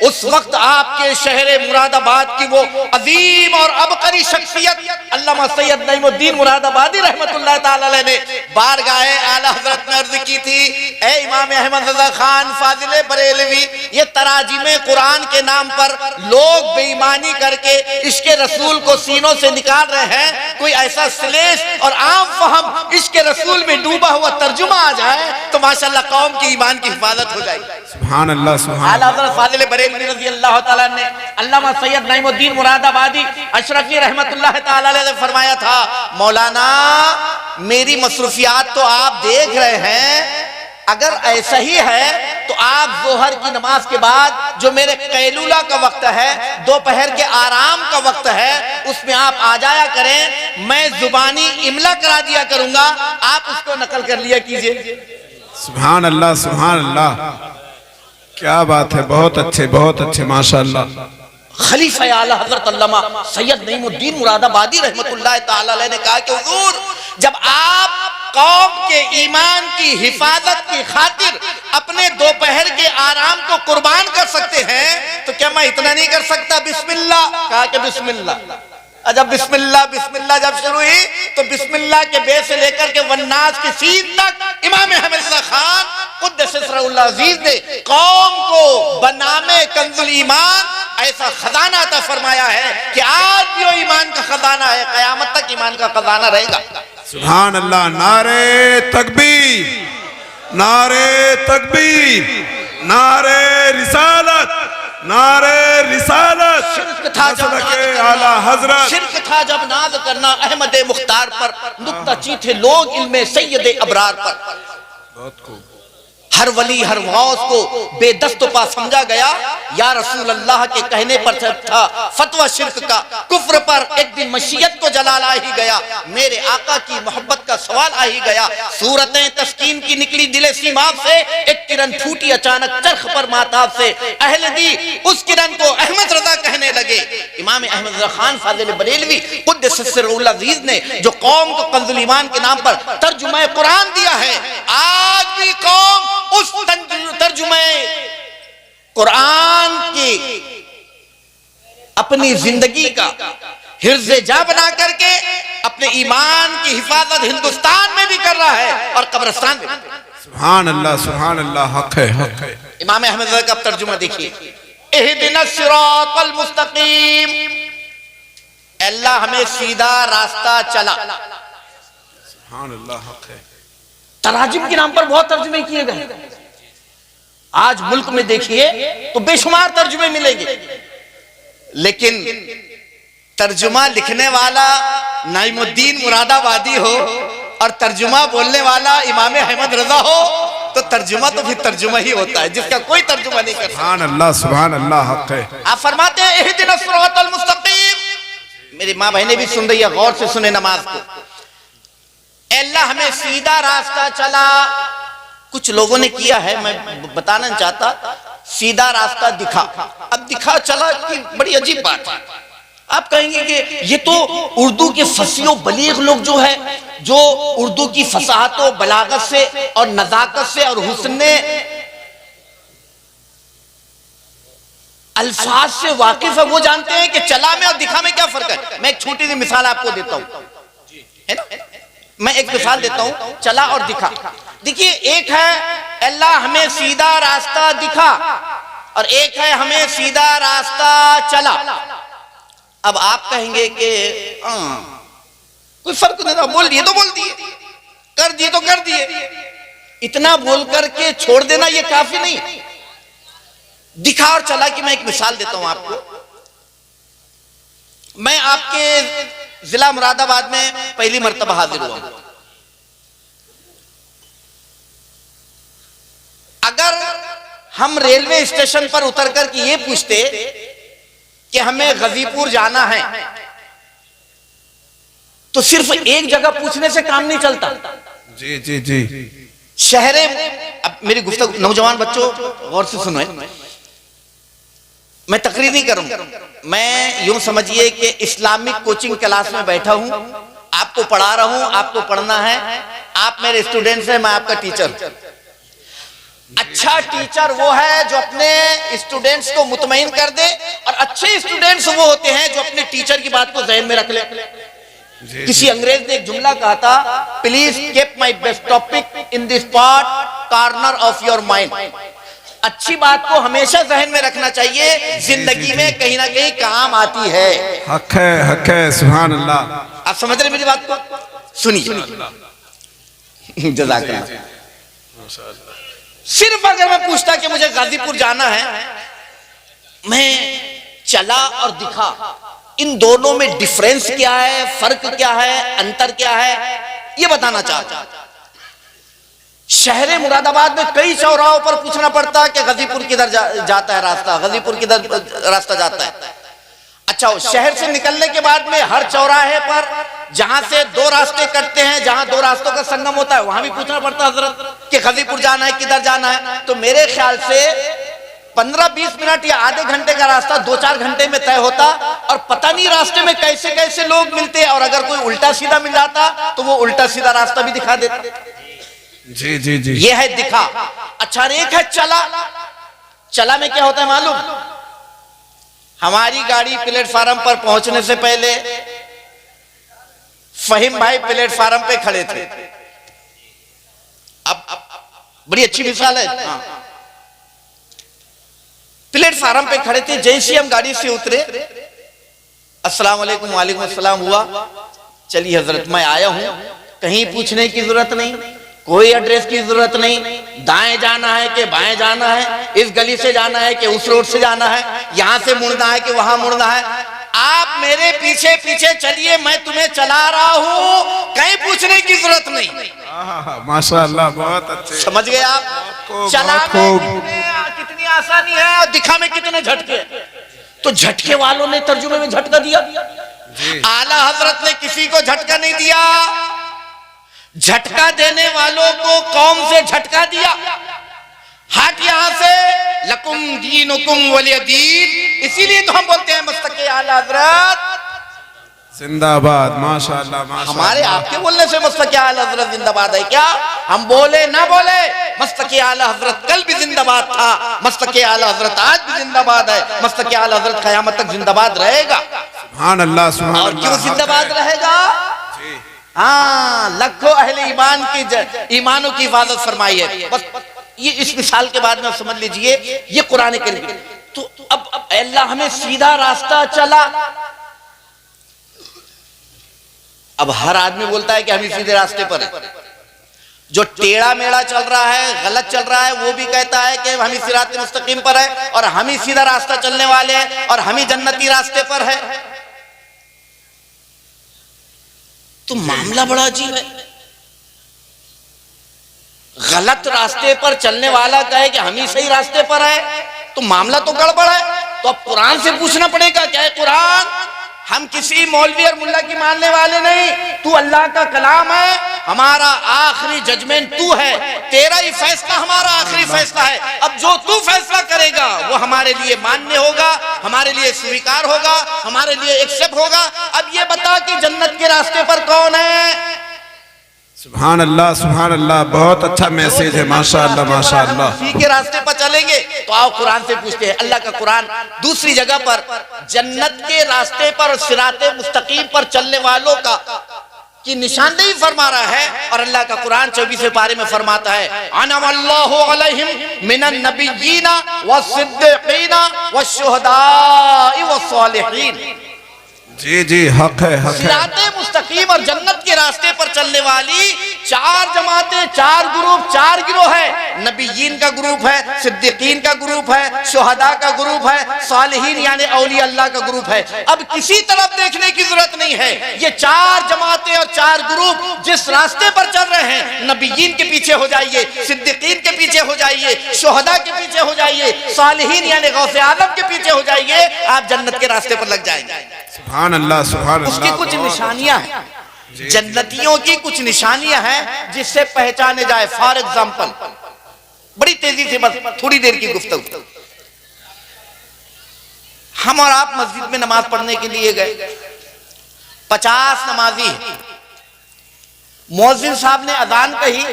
उस वक्त आपके शहर मुरादाबाद की वो अजीम और अबकरी गौहरी शख्सियत अल्लामा सैयद नईमुद्दीन मुरादाबादी रहमतुल्लाह ताला अलैह ने बारगाहे आला हजरत में अर्ज की थी, ए इमाम अहमद रजा खान फाजिले बरेलवी, ये तराजिमे कुरान के नाम पर लोग बेईमानी करके इश्के रसूल को सीनों से निकाल रहे हैं। कोई ऐसा श्लेष और आम फहम इश्के रसूल में डूबा हुआ तर्जुमा आ जाए तो माशाअल्लाह कौम की ईमान की हिफाजत हो जाएगी। सुभान अल्लाह, सुभान आला हज़रत फाज़िल बरेलवी रज़ी अल्लाह ताला ने अल्लामा सैयद नईमुद्दीन मुरादाबादी अशरफी रहमतुल्लाह ताला अलैह ने फरमाया था, मौलाना मेरी मसरूफियात तो आप देख रहे हैं, अगर ऐसा ही है तो आप जोहर की नमाज के बाद जो मेरे कैलूला का वक्त है, दोपहर के आराम का वक्त है, उसमें आप आ जाया करें, मैं जुबानी इमला करा दिया करूंगा, आप उसको नकल कर लिया कीजिए। सुभान अल्लाह, सुभान अल्लाह, क्या बात है, बहुत अच्छे माशाअल्लाह। खलीफा आला हजरत अल्लामा सैयद नईमुद्दीन मुरादाबादी रहमतुल्लाह ताला अलैह ने कहा कि हुजूर, जब आप कौम के ईमान की हिफाजत की खातिर अपने दोपहर के आराम को कुर्बान कर सकते हैं तो क्या मैं इतना नहीं कर सकता? बिस्मिल्लाह कहा कि बिस्मिल्लाह। जब बिस्मिल्लाह बिस्मिल्लाह जब शुरू हुई तो बिस्मिल्लाह के बे से लेकर के वन्नास की सीन तक इमाम अहमद रज़ा खान क़ुद्दस सिर्रुल अज़ीज़ ने कौम को बनामे कंजुल ईमान ऐसा खजाना अता फरमाया है कि आज भी वो ईमान का खजाना है, कयामत तक ईमान का खजाना रहेगा। सुभान अल्लाह। नारे तकबीर, नारे तकबीर, नारे रिसालत, नारे रिसालत। शिर्क था जब आला हजरत, शिर्क था जब नाज करना अहमद मुख्तार पर, नुक्ताची थे लोग इल्मे सैयद अबरार पर। बहुत खूब। हर वली हर गौस को बेदस्तपा समझा गया, या रसूल अल्लाह के कहने पर था फतवा शिर्क का, कुफ्र पर एक दिन मशीयत को जलाल आ ही गया, मेरे आका की मोहब्बत का सवाल आ ही गया, सूरतें तस्कीन की निकली दिले सीमाब से, एक किरण फूटी अचानक चरख पर माताब से, अहले दी उस किरण को अहमद रजा कहने लगे। इमाम अहमद रजा खान फाज़िल बरेलवी क़ुद्दस सिर्रुल अज़ीज़ ने जो कौम को कंजुल ईमान के नाम पर तर्जुमा कुरान दिया है, आज भी कौम उस तर्जुमे कुरान की अपनी जिंदगी का हिर्ज़े जा बना करके अपने ईमान की हिफाजत हिंदुस्तान में भी कर रहा है और कब्रिस्तान में। सुभान अल्लाह, सुभान अल्लाह, हक है, हक है। इमाम अहमद का तर्जुमा देखिए, इहदिनस सिरातल मुस्तकीम, अल्लाह हमें सीधा रास्ता चला। सुभान अल्लाह, हक है। तराजिम के नाम पर बहुत तर्जुमे किए गए, आज मुल्क में देखिए तो बेशुमार तर्जुमे मिलेंगे, लेकिन तर्जुमा लिखने वाला नईमुद्दीन मुरादाबादी हो और तर्जुमा बोलने वाला इमाम अहमद रजा हो तो तर्जुमा तो फिर तर्जुमा ही होता है, जिसका कोई तर्जुमा नहीं कर। सुभान अल्लाह, सुभान अल्लाह, हक है। आप फरमाते हैं इहदिनस सिरातल मुस्तकीम। मेरी माँ बहनें भी सुन रही है, गौर से सुने नमाज को। अल्लाह हमें सीधा रास्ता चला। कुछ लोगों ने किया है, मैं बताना नहीं चाहता, सीधा रास्ता दिखा। अब दिखा चला कि बड़ी अजीब बात है। आप कहेंगे कि ये तो उर्दू के फसीह बलीग लोग जो है, जो उर्दू की फसाहत और बलागत से और नजाकत से और हुस्ने अल्फाज से वाकिफ है, वो जानते हैं कि चला में और दिखा में क्या फर्क है। मैं एक छोटी सी मिसाल आपको देता हूं, है ना? मैं एक मिसाल देता हूं, चला और दिखा। देखिए, एक है अल्लाह हमें सीधा रास्ता दिखा और एक है हमें सीधा रास्ता चला। अब आप कहेंगे कि कोई फर्क नहीं था, बोल दिए तो बोल दिए, कर दिए तो कर दिए, इतना बोल करके छोड़ देना ये काफी नहीं। दिखा और चला की मैं एक मिसाल देता हूं आपको। मैं आपके जिला मुरादाबाद में पहली मर्तबा हाजिर हुआ। अगर हम रेलवे स्टेशन पर उतर कर के ये पूछते कि हमें गाजीपुर जाना है तो सिर्फ एक जगह पूछने से काम नहीं चलता। जी जी जी। शहरे, अब मेरी गुफ्तगू नौजवान बच्चों गौर से सुनो, मैं तकरीर नहीं करूंगा, मैं यूं समझिए कि इस्लामिक कोचिंग क्लास में बैठा हूं, आपको पढ़ा रहा हूं, आपको पढ़ना है, आप मेरे स्टूडेंट्स हैं, मैं आपका टीचर। अच्छा टीचर वो है जो अपने स्टूडेंट्स को मुतमईन कर दे और अच्छा अच्छे स्टूडेंट्स वो होते हैं जो अपने टीचर की बात को ज़हन में रख ले। किसी अंग्रेज ने एक जुमला कहा था, please keep my best topic in this part corner of your mind. अच्छी बात को हमेशा जहन में रखना चाहिए, जिंदगी में कहीं ना कहीं काम आती है। हक है, सुभान अल्लाह। आप समझ रहे मेरी बात को? सुनिए, जज़ाकल्लाह। सिर्फ अगर मैं पूछता कि मुझे गाजीपुर जाना है, मैं चला और दिखा, इन दोनों में डिफरेंस क्या है, फर्क क्या है, अंतर क्या है, ये बताना चाहता। शहर मुरादाबाद में कई चौराहों पर पूछना पड़ता है कि गाजीपुर किधर जाता है रास्ता, गाजीपुर किधर रास्ता जाता है। अच्छा, शहर से निकलने के बाद में हर चौराहे पर जहां से दो रास्ते कटते हैं, जहां दो रास्तों का संगम होता है, वहां भी पूछना पड़ता है हजरत कि गाजीपुर जाना है, किधर जाना है। तो मेरे ख्याल से 15-20 मिनट या आधे घंटे का रास्ता 2-4 घंटे में तय होता, और पता नहीं रास्ते में कैसे कैसे लोग मिलते, और अगर कोई उल्टा सीधा मिल जाता तो वो उल्टा सीधा रास्ता भी दिखा देता। जी जी जी, ये है दिखा। अच्छा, एक है चला। चला में क्या होता है मालूम? हमारी गाड़ी प्लेटफार्म पर पहुंचने से पहले फहीम भाई प्लेटफार्म पे खड़े थे। अब बड़ी अच्छी मिसाल है। प्लेटफार्म पे खड़े थे, जैसे हम गाड़ी से उतरे, अस्सलाम वालेकुम, वालेकुम अस्सलाम हुआ। चलिए हजरत, मैं आया हूं, कहीं पूछने की जरूरत नहीं, कोई एड्रेस की जरूरत नहीं, दाएं जाना है कि बाएं जाना है, इस गली से जाना है कि उस रोड से जाना है, यहां से मुड़ना है कि वहां मुड़ना है, आप मेरे पीछे पीछे चलिए, मैं तुम्हें चला रहा हूं, कहीं पूछने की जरूरत नहीं। माशाअल्लाह, बहुत अच्छे। समझ गए आप? चला में कितनी आसानी है और दिखा में कितने झटके। तो झटके वालों ने तर्जुमे में झटका दिया, आला हजरत ने किसी को झटका नहीं दिया। झटका देने वालों को कौम से झटका दिया, हट यहां से, लकुम दीनुकुम वलिय दीन। इसीलिए तो हम बोलते हैं मस्तके आला हजरत जिंदाबाद। माशाअल्लाह, माशाअल्लाह। हमारे आपके बोलने से मस्तके आला हजरत जिंदाबाद है क्या? हम बोले ना बोले, मस्तके आला हजरत कल भी जिंदाबाद था, मस्तके आला हजरत आज भी जिंदाबाद है, मस्तके आला हजरत क़यामत तक जिंदाबाद रहेगा। सुभान अल्लाह, सुभान अल्लाह। और क्यों जिंदाबाद रहेगा? हाँ, लाखों अहले ईमान की ईमानों की हिफाजत फरमाई है। बस ये इस मिसाल के बाद में समझ लीजिए, ये कुरान करीम। तो अब अल्लाह हमें सीधा रास्ता चला। अब हर आदमी बोलता है कि हम सीधे रास्ते पर है। जो टेढ़ा मेढ़ा चल रहा है, गलत चल रहा है, वो भी कहता है कि हम सिरात मुस्तकीम पर है, और हम ही सीधा रास्ता चलने वाले हैं, और हम ही जन्नती रास्ते पर है। तो मामला बड़ा अजीब है। गलत रास्ते पर चलने वाला कहे कि हम ही सही रास्ते पर है, तो मामला तो गड़बड़ है। तो अब कुरान से पूछना पड़ेगा, क्या है कुरान? हम किसी मौलवी और मुल्ला की मानने वाले नहीं, तू अल्लाह का कलाम है, हमारा आखिरी जजमेंट तू है, तेरा ही फैसला हमारा आखिरी फैसला है। अब जो तू फैसला करेगा वो हमारे लिए मान्य होगा, हमारे लिए स्वीकार होगा, हमारे लिए एक्सेप्ट होगा। अब ये बता कि जन्नत के रास्ते पर कौन है? सुभान अल्लाह, सुभान अल्लाह। बहुत अच्छा मैसेज है, माशाअल्लाह, माशाअल्लाह। उसी के रास्ते पर चलेंगे। तो आओ कुरान से पूछते हैं। अल्लाह का कुरान दूसरी जगह पर जन्नत के रास्ते पर, सिराते मुस्तकीम पर चलने वालों का की निशानदेही फरमा रहा है। और अल्लाह का कुरान 24वें पारे में फरमाता है, अनअल्लाहु अलैहिम मिनन नबिय्यीना वस्सिद्दीकीना वश्शुहदाई वस्सालिहीन। जी जी, हक है, हक है। सिराते मुस्तकीम और जन्नत के रास्ते पर चलने वाली 4 जमातें, 4 ग्रुप, 4 गिरोह है। नबीयीन का ग्रुप है, सिद्दीकीन का ग्रुप है, शुहदा का ग्रुप है, सालिहीन यानी औलिया अल्लाह का ग्रुप है। अब किसी तरफ देखने की जरूरत नहीं है। ये 4 जमातें और 4 ग्रुप जिस रास्ते पर चल रहे हैं, नबीयीन के पीछे हो जाइए, सिद्दीकीन के पीछे हो जाइए, शुहदा के पीछे हो जाइए, सालिहीन यानी गौसे आजम के पीछे हो जाइए, आप जन्नत के रास्ते पर लग जाएंगे। सुभान अल्लाह, सुभान अल्लाह। उसकी कुछ निशानियां हैं, जन्नतियों की कुछ निशानियां हैं जिससे पहचाने जाए। फॉर एग्जाम्पल, बड़ी तेजी से, बस थोड़ी देर की गुफ्तगू। हम और आप मस्जिद में नमाज पढ़ने के लिए गए, 50 नमाजी। मुअज्जिन साहब ने अजान कही,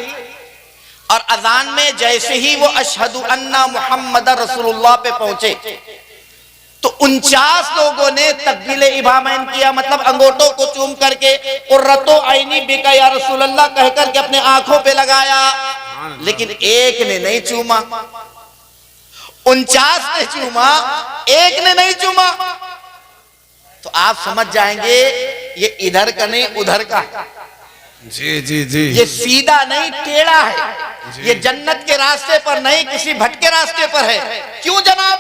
और अजान में जैसे ही वो अशहदु अन्ना मुहम्मद रसूलुल्लाह पे पहुंचे, तो 49 लोगों ने तकबीले इबामैन किया, मतलब अंगूठों को चूम करके कुर्रतो आईनी बिका या रसूल अल्लाह कह करके अपने आंखों पे लगाया, लेकिन एक ने नहीं चूमा। 49 ने चूमा, एक ने नहीं चूमा। तो आप समझ जाएंगे ये इधर का नहीं उधर का है। जी जी जी, ये सीधा नहीं टेढ़ा है, ये जन्नत के रास्ते पर नहीं किसी भटके रास्ते पर है। क्यों जनाब?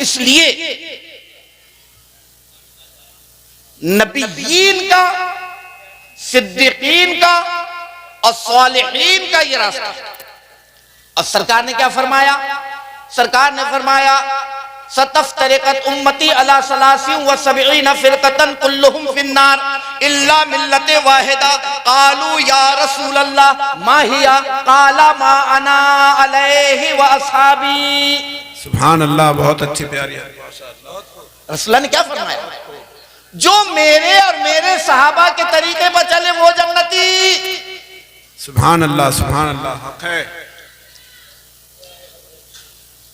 इसलिए नबीयीन का, सिद्दीकीन का और सालिहीन का ये रास्ता है। और सरकार ने क्या फरमाया? सरकार ने फरमाया सतफ्तरिकत उम्मती अला सलासी व सबईन फिरकतन कुल्लुहुम फिन्नार इल्ला मिल्लते वाहिदा कालू या रसूल अल्लाह मा हिया काला मा अना अलैहि व अस्हाबी। सुभान अल्लाह, बहुत अच्छी प्यारी है। रसूल ने क्या फरमाया? जो मेरे और मेरे सहाबा के तरीके पर चले वो जन्नती। सुभान अल्लाह, सुभान अल्लाह, हक है।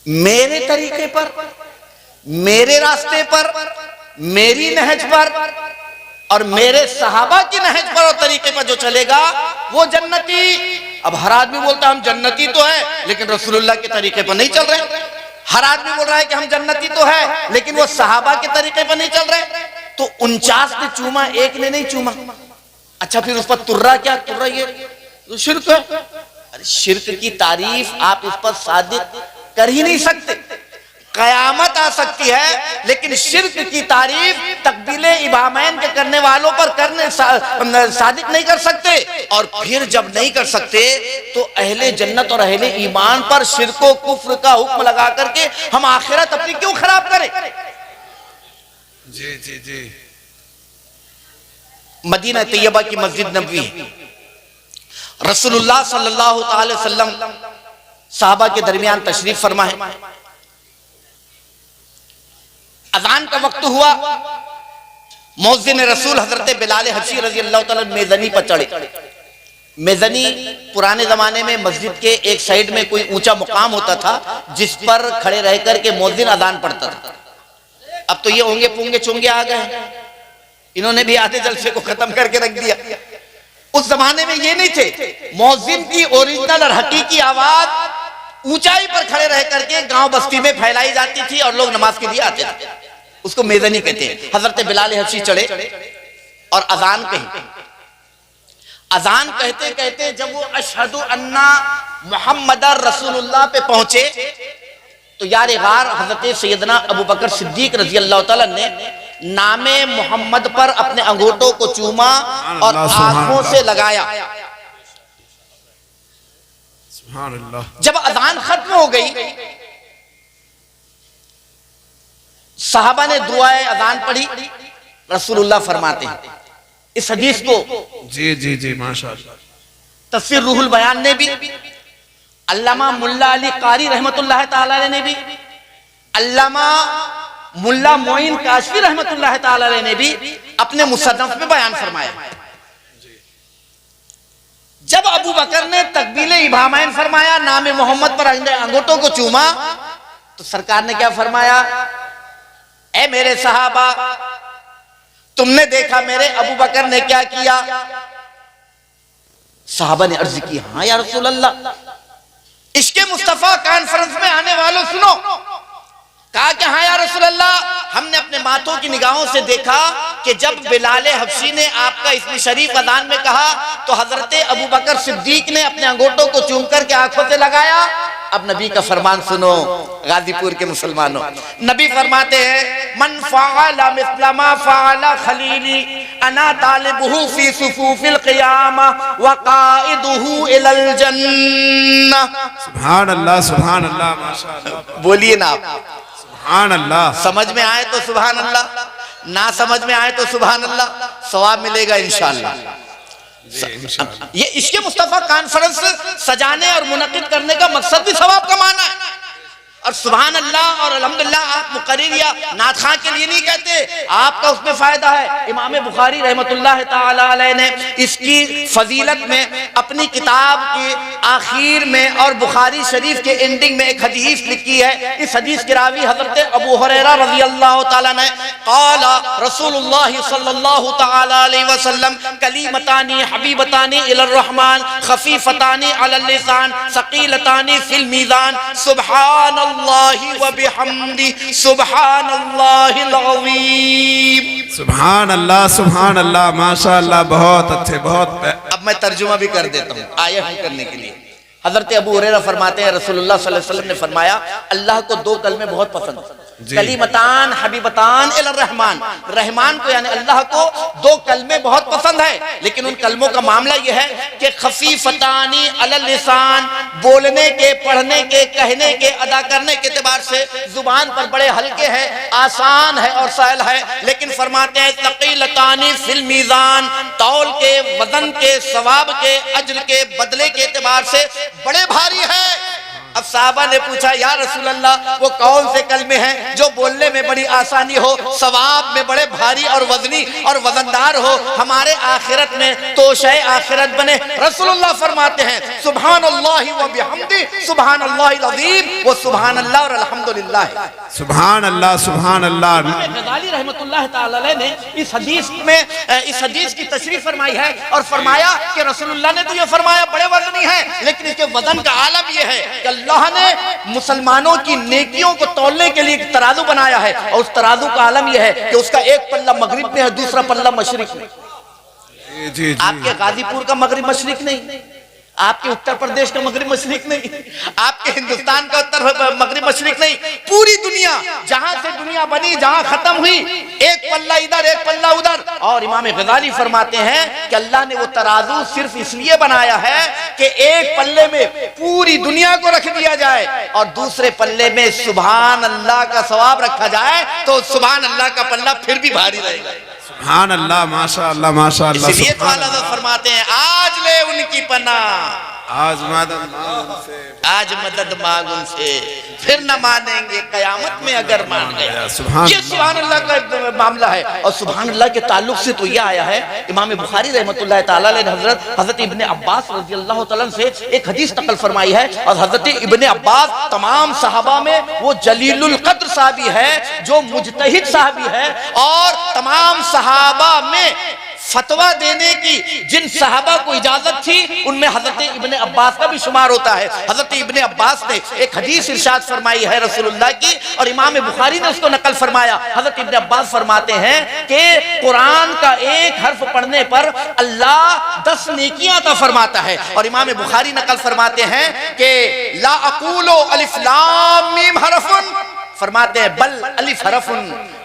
मेरे तरीके पर, मेरे रास्ते पर, मेरी नहज पर और मेरे सहाबा की नहज पर और तरीके पर जो चलेगा वो जन्नती। अब हर आदमी बोलता है हम जन्नती तो है लेकिन रसूलुल्लाह के तरीके पर नहीं चल रहे। हर आदमी बोल रहा है कि हम जन्नती तो है लेकिन वो सहाबा के तरीके पर नहीं चल रहे। तो 49 ने चूमा, एक ने नहीं चूमा। अच्छा, फिर उस पर तुर्रा क्या? तुर्रा ये तो शिर्क है। अरे शिर्क की तारीफ आप इस पर सादिक कर ही नहीं सकते। कयामत आ सकती है लेकिन शिर्क की तारीफ तकबीले इबामैन के करने वालों पर करने सादिक नहीं कर सकते। और फिर जब नहीं कर सकते तो अहले जन्नत और अहले ईमान पर शिर्को कुफ्र का हुक्म लगा करके हम आखिरत अपनी क्यों खराब करें? जी जी जी। मदीना तैयबा की मस्जिद नबवी है। रसूलुल्लाह सल्लल्लाहु अलैहि वसल्लम साहबा के दरमियान तशरीफ फरमा है। अजान का वक्त हुआ, मुअज्जिन रसूल हजरत बिलाल हबशी रजी अल्लाह तआला मेज़नी पर चढ़े। मेज़नी पुराने जमाने में मस्जिद के एक साइड में कोई ऊंचा मुकाम होता था जिस पर खड़े रह करके मुअज्जिन अजान पढ़ता था। अब तो ये होंगे पूंगे चुंगे आ गए, इन्होंने भी आधे जलसे को खत्म करके रख दिया। उस जमाने में ये नहीं थे। मुअज्जिन की ओरिजिनल और हकीकी आवाज ऊंचाई पर खड़े रह करके गांव बस्ती में फैलाई जाती थी और लोग नमाज के लिए आते थे। उसको मेज़नी कहते हैं। हजरत बिलाल हबशी चढ़े और अजान कही। अजान कहते कहते जब वो अशहदु अन्ना मुहम्मदर रसूलुल्लाह पे पहुंचे तो यार गार हजरत सैयदना अबू बकर सिद्दीक रजी अल्लाह तआला ने नामे मोहम्मद पर अपने अंगूठों को चूमा और आंखों से लगाया। जब अजान खत्म हो गई, साहबा ने दुआए अजान पढ़ी। रसूलुल्लाह फरमाते हैं इस हदीस को जी जी जी माशाअल्लाह तफसीर रूहुल बयान ने भी, अल्लामा मुल्ला अली कारी रहमतुल्लाह ताला ने भी, अल्लामा मुल्ला मोइन काशफी रहमतुल्लाह ताला ने भी अपने मुसन्नफ में बयान फरमाया। जब अबू बकर ने तकबीले इबामैन फरमाया, नामे मोहम्मद पर अंगूठों को चूमा, तो सरकार ने क्या फरमाया? ए मेरे सहाबा, तुमने देखा मेरे अबू बकर ने क्या किया? सहाबा ने अर्ज की, हाँ या रसूल अल्लाह। इश्के मुस्तफा कॉन्फ्रेंस में आने वालों सुनो। कहा कि हाँ या रसूल अल्लाह, हमने अपने माथों की निगाहों से देखा कि जब बिलाल हबशी ने आपका इसमें शरीफ अजान में कहा तो हजरत अबू बकर सिद्दीक ने अपने अंगूठों को चूम करके आंखों से लगाया। अब नबी का फरमान सुनो गाजीपुर के मुसलमानों। नबी फरमाते हैं मन फ़अला मिस्ला मा फ़अला खलीली अना तालिबुहु फी सुफूफिल क़ियामा व क़ाइदुहु इलल जन्नह। सुभान अल्लाह माशाअल्लाह। बोलिए ना आप सुभान अल्लाह। समझ में आए तो सुभान अल्लाह, ना समझ में आए तो सुभान अल्लाह, सवाब मिलेगा इंशाअल्लाह। ये इसके मुस्तफा कॉन्फ्रेंस सजाने और मुनक्किद करने का मकसद भी सवाब कमाना है। और सुभान अल्लाह और अल्हम्दुलिल्लाह आप मुकर्रिर या नात खां के लिए नहीं कहते, आपका उसमें फायदा है। इमाम बुखारी रहमतुल्लाह ताला अलैह ने इसकी फजीलत में अपनी किताब के आखिर में और बुखारी शरीफ के एंडिंग में एक हदीस लिखी है। इस हदीस के रावी हजरत अबू हुरैरा रज़ी अल्लाह ताला ने क़ाला रसूलुल्लाह सल्लल्लाहु ताला अलैहि वसल्लम कलीमतानी हबीबतानी इलर रहमान खफीफतानी अलल लिसान सकीलतानी फिल मीज़ान सुब्हान अल्लाहि व बिहम्दी सुब्हानल्लाहिल अज़ीम। सुभान अल्लाह माशाअल्लाह, बहुत अच्छे, बहुत। अब मैं तर्जुमा भी कर देता हूँ आयत करने के लिए। हजरत अबू हुरैरा फरमाते हैं रसूलुल्लाह सल्लल्लाहु अलैहि वसल्लम ने फरमाया अल्लाह को दो कलमे बहुत पसंद है, कलीमतान हबीबतान इलर रहमान, रहमान को यानी अल्लाह को दो कलमे बहुत पसंद है, लेकिन उन कलमों का मामला यह है कि खफीफतानी अलल लिसान, बोलने के, पढ़ने के, कहने के, अदा करने के एतबार से जुबान पर बड़े हल्के हैं, आसान है और सहल है, लेकिन फरमाते हैं तकीलतानी फिल मीज़ान, तौल के, वजन के, सवाब के, अज्र के, बदले के एतबार से बड़े भारी है। अब साहबा ने पूछा या रसूल अल्लाह वो कौन से कलमे हैं जो बोलने में बड़ी आसानी हो, सवाब में बड़े भारी और वजनी और वजनदार हो, हमारे आखिरत में तोशे आखिरत बने। रसूलुल्लाह फरमाते हैं सुब्हानल्लाहि व बिहम्दी सुब्हानल्लाहिल अज़ीम, वो सुभान अल्लाह और अल्हम्दुलिल्लाह। सुभान अल्लाह। गज़ाली रहमतुल्लाह ताला अलैह ने इस हदीस की तशरीह फरमाई है और फरमाया कि रसूलुल्लाह ने तो ये फरमाया बड़े वजनी है, लेकिन इसके वजन का आलम ये है कि अल्लाह ने मुसलमानों की नेकियों को तौलने के लिए एक तराजू बनाया है, और उस तराजू का आलम यह है कि उसका एक पल्ला मगरिब में है, दूसरा पल्ला मशरिक में। आपके गाजीपुर का मगरिब मशरिक नहीं, आपके उत्तर प्रदेश का मगरिब मशरिक नहीं, आपके हिंदुस्तान का उत्तर मगरिब मशरिक नहीं, पूरी दुनिया जहां से दुनिया बनी, जहां खत्म हुई, एक पल्ला इधर एक पल्ला उधर। और इमाम गज़ाली फरमाते हैं कि अल्लाह ने वो तराजू सिर्फ इसलिए बनाया है कि एक पल्ले में पूरी दुनिया को रख दिया जाए और दूसरे पल्ले में सुभान अल्लाह का सवाब रखा जाए, तो सुभान अल्लाह का पल्ला फिर भी भारी रहेगा। सुभान अल्लाह माशाअल्लाह। इसलिए तो अल्लाह फरमाते हैं आज ले उनकी पनाह, आज मदद मांग उनसे, फिर न मानेंगे कयामत में अगर मान गए। ये सुभान अल्लाह का मामला है। और सुभान अल्लाह के ताल्लुक से तो यह आया है, इमाम बुखारी रहमतुल्लाह ताला अलैह हजरत इब्ने अब्बास रज़ियल्लाहु ताला से एक हदीस नकल फरमाई है। और हजरत इब्ने अब्बास तमाम सहाबा में वो जलीलुल कद्र साहबी है, जो मुजतहिद साहबी है, और तमाम सहाबा में फतवा देने की जिन सहाबा को इजाजत थी उनमें हजरत इब्ने अब्बास का भी शुमार होता है। हजरत इब्ने अब्बास ने एक हदीस इरशाद फरमाई है रसूलुल्लाह की, और इमाम बुखारी ने उसको नकल फरमाया। हजरत इब्ने अब्बास फरमाते हैं कि कुरान का एक हर्फ पढ़ने पर अल्लाह 10 नेकियां अता फरमाता है। और इमाम बुखारी नकल फरमाते हैं कि ला अकूलो अलिफ लाम मीम हरफुन, फरमाते हैं बल अलिफ हरफुन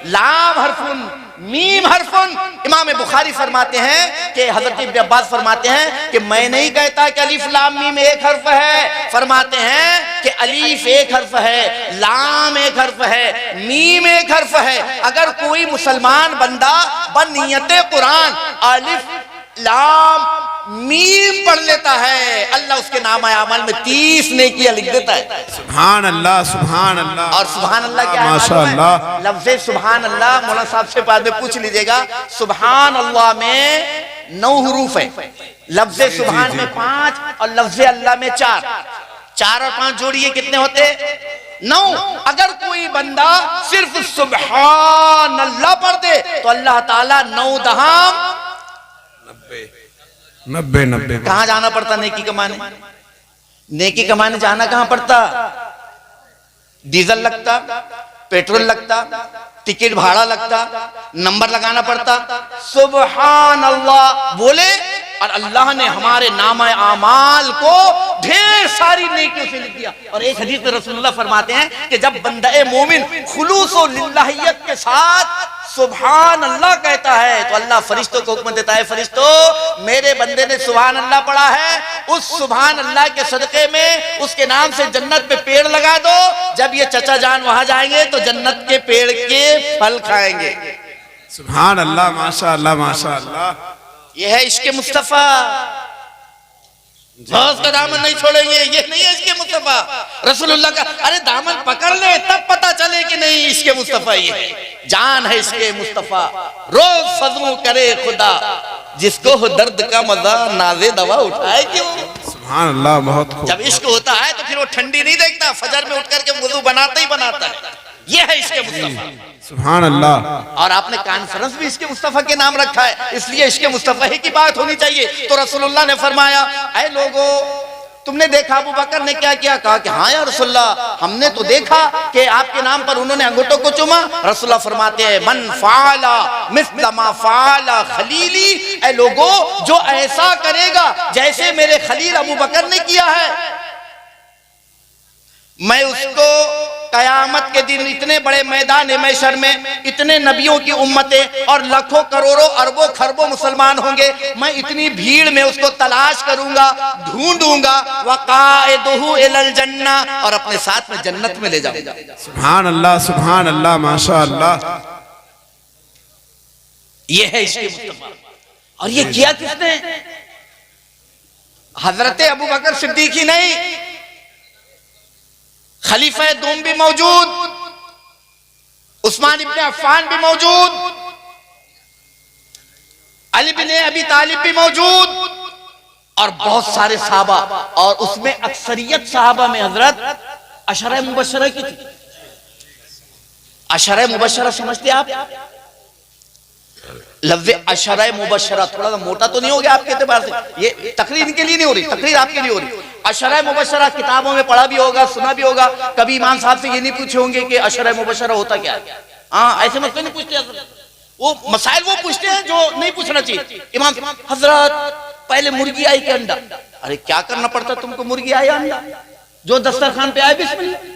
लाम हरफुन मीम हरफुन। इमाम बुखारी फरमाते हैं कि हजरत इब्ने अब्बास फरमाते हैं कि मैं नहीं कहता कि अलीफ लाम मीम एक हर्फ है, फरमाते हैं कि अलीफ एक हर्फ है, लाम एक हर्फ है, मीम एक हर्फ है। अगर कोई मुसलमान बंदा बनियते कुरान अलीफ लाम मीम पढ़ लेता है, अल्लाह उसके नाम अमल में 30 नेकियां लिख देता है। सुभान अल्लाह। और सुभान अल्लाह क्या है माशाअल्लाह, लफ्ज़े सुभान अल्लाह मौलाना साहब से बाद में पूछ लीजिएगा। सुभान अल्लाह में 9 हुरूफ है, लफ्ज़े सुभान में 5 और लफ्ज़े अल्लाह में 4। 4 और 5 जोड़िए कितने होते? 9। अगर कोई बंदा सिर्फ सुभान अल्लाह पढ़ दे तो अल्लाह ताला 9 दहाम 90। कहां जाना पड़ता नेकी कमाने? नेकी कमाने जाना कहां पड़ता? डीजल लगता, पेट्रोल लगता, टिकट भाड़ा लगता, नंबर लगाना पड़ता। सुभान अल्लाह बोले और अल्लाह ने हमारे नामा आमाल को ढेर सारी नेकियों से लिख दिया। और एक हदीस में रसूलुल्लाह फरमाते हैं कि जब बंदा मोमिन खुलूस व लिल्लाहियत के साथ सुभान अल्लाह कहता है तो अल्लाह फरिश्तों को हुक्म देता है, फरिश्तों मेरे बंदे ने सुभान अल्लाह पढ़ा है, उस सुभान अल्लाह के सदके में उसके नाम से जन्नत पे पेड़ लगा दो। जब ये चचा जान वहां जाएंगे तो जन्नत के पेड़ के फल खाएंगे। सुभान अल्लाह माशाअल्लाह। यह है इश्क मुस्तफा। बस का दामन नहीं छोड़ेंगे, ये नहीं है इसके मुस्तफा रसूलुल्लाह का। अरे दामन पकड़ ले तब पता चले कि नहीं इसके मुस्तफा ये है, जान है इसके मुस्तफा। रोज फजलू करे खुदा, जिसको हो दर्द का मजा नाजे दवा उठाए क्यों। सुभान अल्लाह, बहुत खूब। जब इश्क होता है तो फिर वो ठंडी नहीं देखता, फजर में उठ करके वुजू बनाता ही बनाता है। ये है इसके मुस्तफा। सुभान अल्लाह। और आपने कॉन्फ्रेंस भी इसके मुस्तफा के नाम रखा है, इसलिए इसके मुस्तफा ही की बात होनी चाहिए। तो रसूलुल्लाह ने फरमाया, ऐ लोगो तुमने देखा अबू बकर ने क्या किया? कहा कि हाँ या रसूलुल्लाह, हमने तो देखा कि आपके नाम पर उन्होंने अंगूठों को चूमा। रसूलुल्लाह फरमाते हैं, मन फाला मिस्ल मा फाला खलीली, ऐ लोगो जो ऐसा करेगा जैसे मेरे खलील अबू बकर ने किया है, मैं उसको कयामत के दिन इतने बड़े मैदान महशर में इतने नबियों की उम्मतें और लाखों करोड़ों अरबों खरबों मुसलमान होंगे, मैं इतनी भीड़ में उसको तलाश करूंगा, ढूंढूंगा, वक़ाइदुहु इलल जन्ना, और अपने साथ में जन्नत में ले जाऊंगा। सुभान अल्लाह, सुभान अल्लाह, माशाअल्लाह। ये है इसके मुस्तफा। और ये किया किसने? हजरत अबू बकर सिद्दीक ही नहीं, खलीफा दूम भी मौजूद, उस्मान इब्ने अफ़्फ़ान भी मौजूद, अली बिन अबी तालिब भी मौजूद, और बहुत सारे सहाबा। और उसमें अक्सरियत सहाबा में हजरत अशरा मुबशरा की थी। अशरा मुबशरा समझते आप? लफ्ज़ अशरा मुबशरा थोड़ा सा मोटा तो नहीं हो गया आपके एतबार से? ये तकरीर इनके लिए नहीं हो रही, तकरीर आपके लिए हो रही। अशरा मुबशरा किताबों में पढ़ा भी होगा, सुना भी होगा। कभी इमाम साहब से ये नहीं पूछे होंगे कि अशरा मुबशरा होता क्या है। हाँ, ऐसे मसले नहीं पूछते, वो मसाइल वो पूछते हैं जो नहीं पूछना चाहिए। इमाम हजरत पहले मुर्गी आई कि अंडा? अरे क्या करना पड़ता तुमको, मुर्गी आई अंडा, जो दस्तरखान पे आए बिस्मिल्लाह।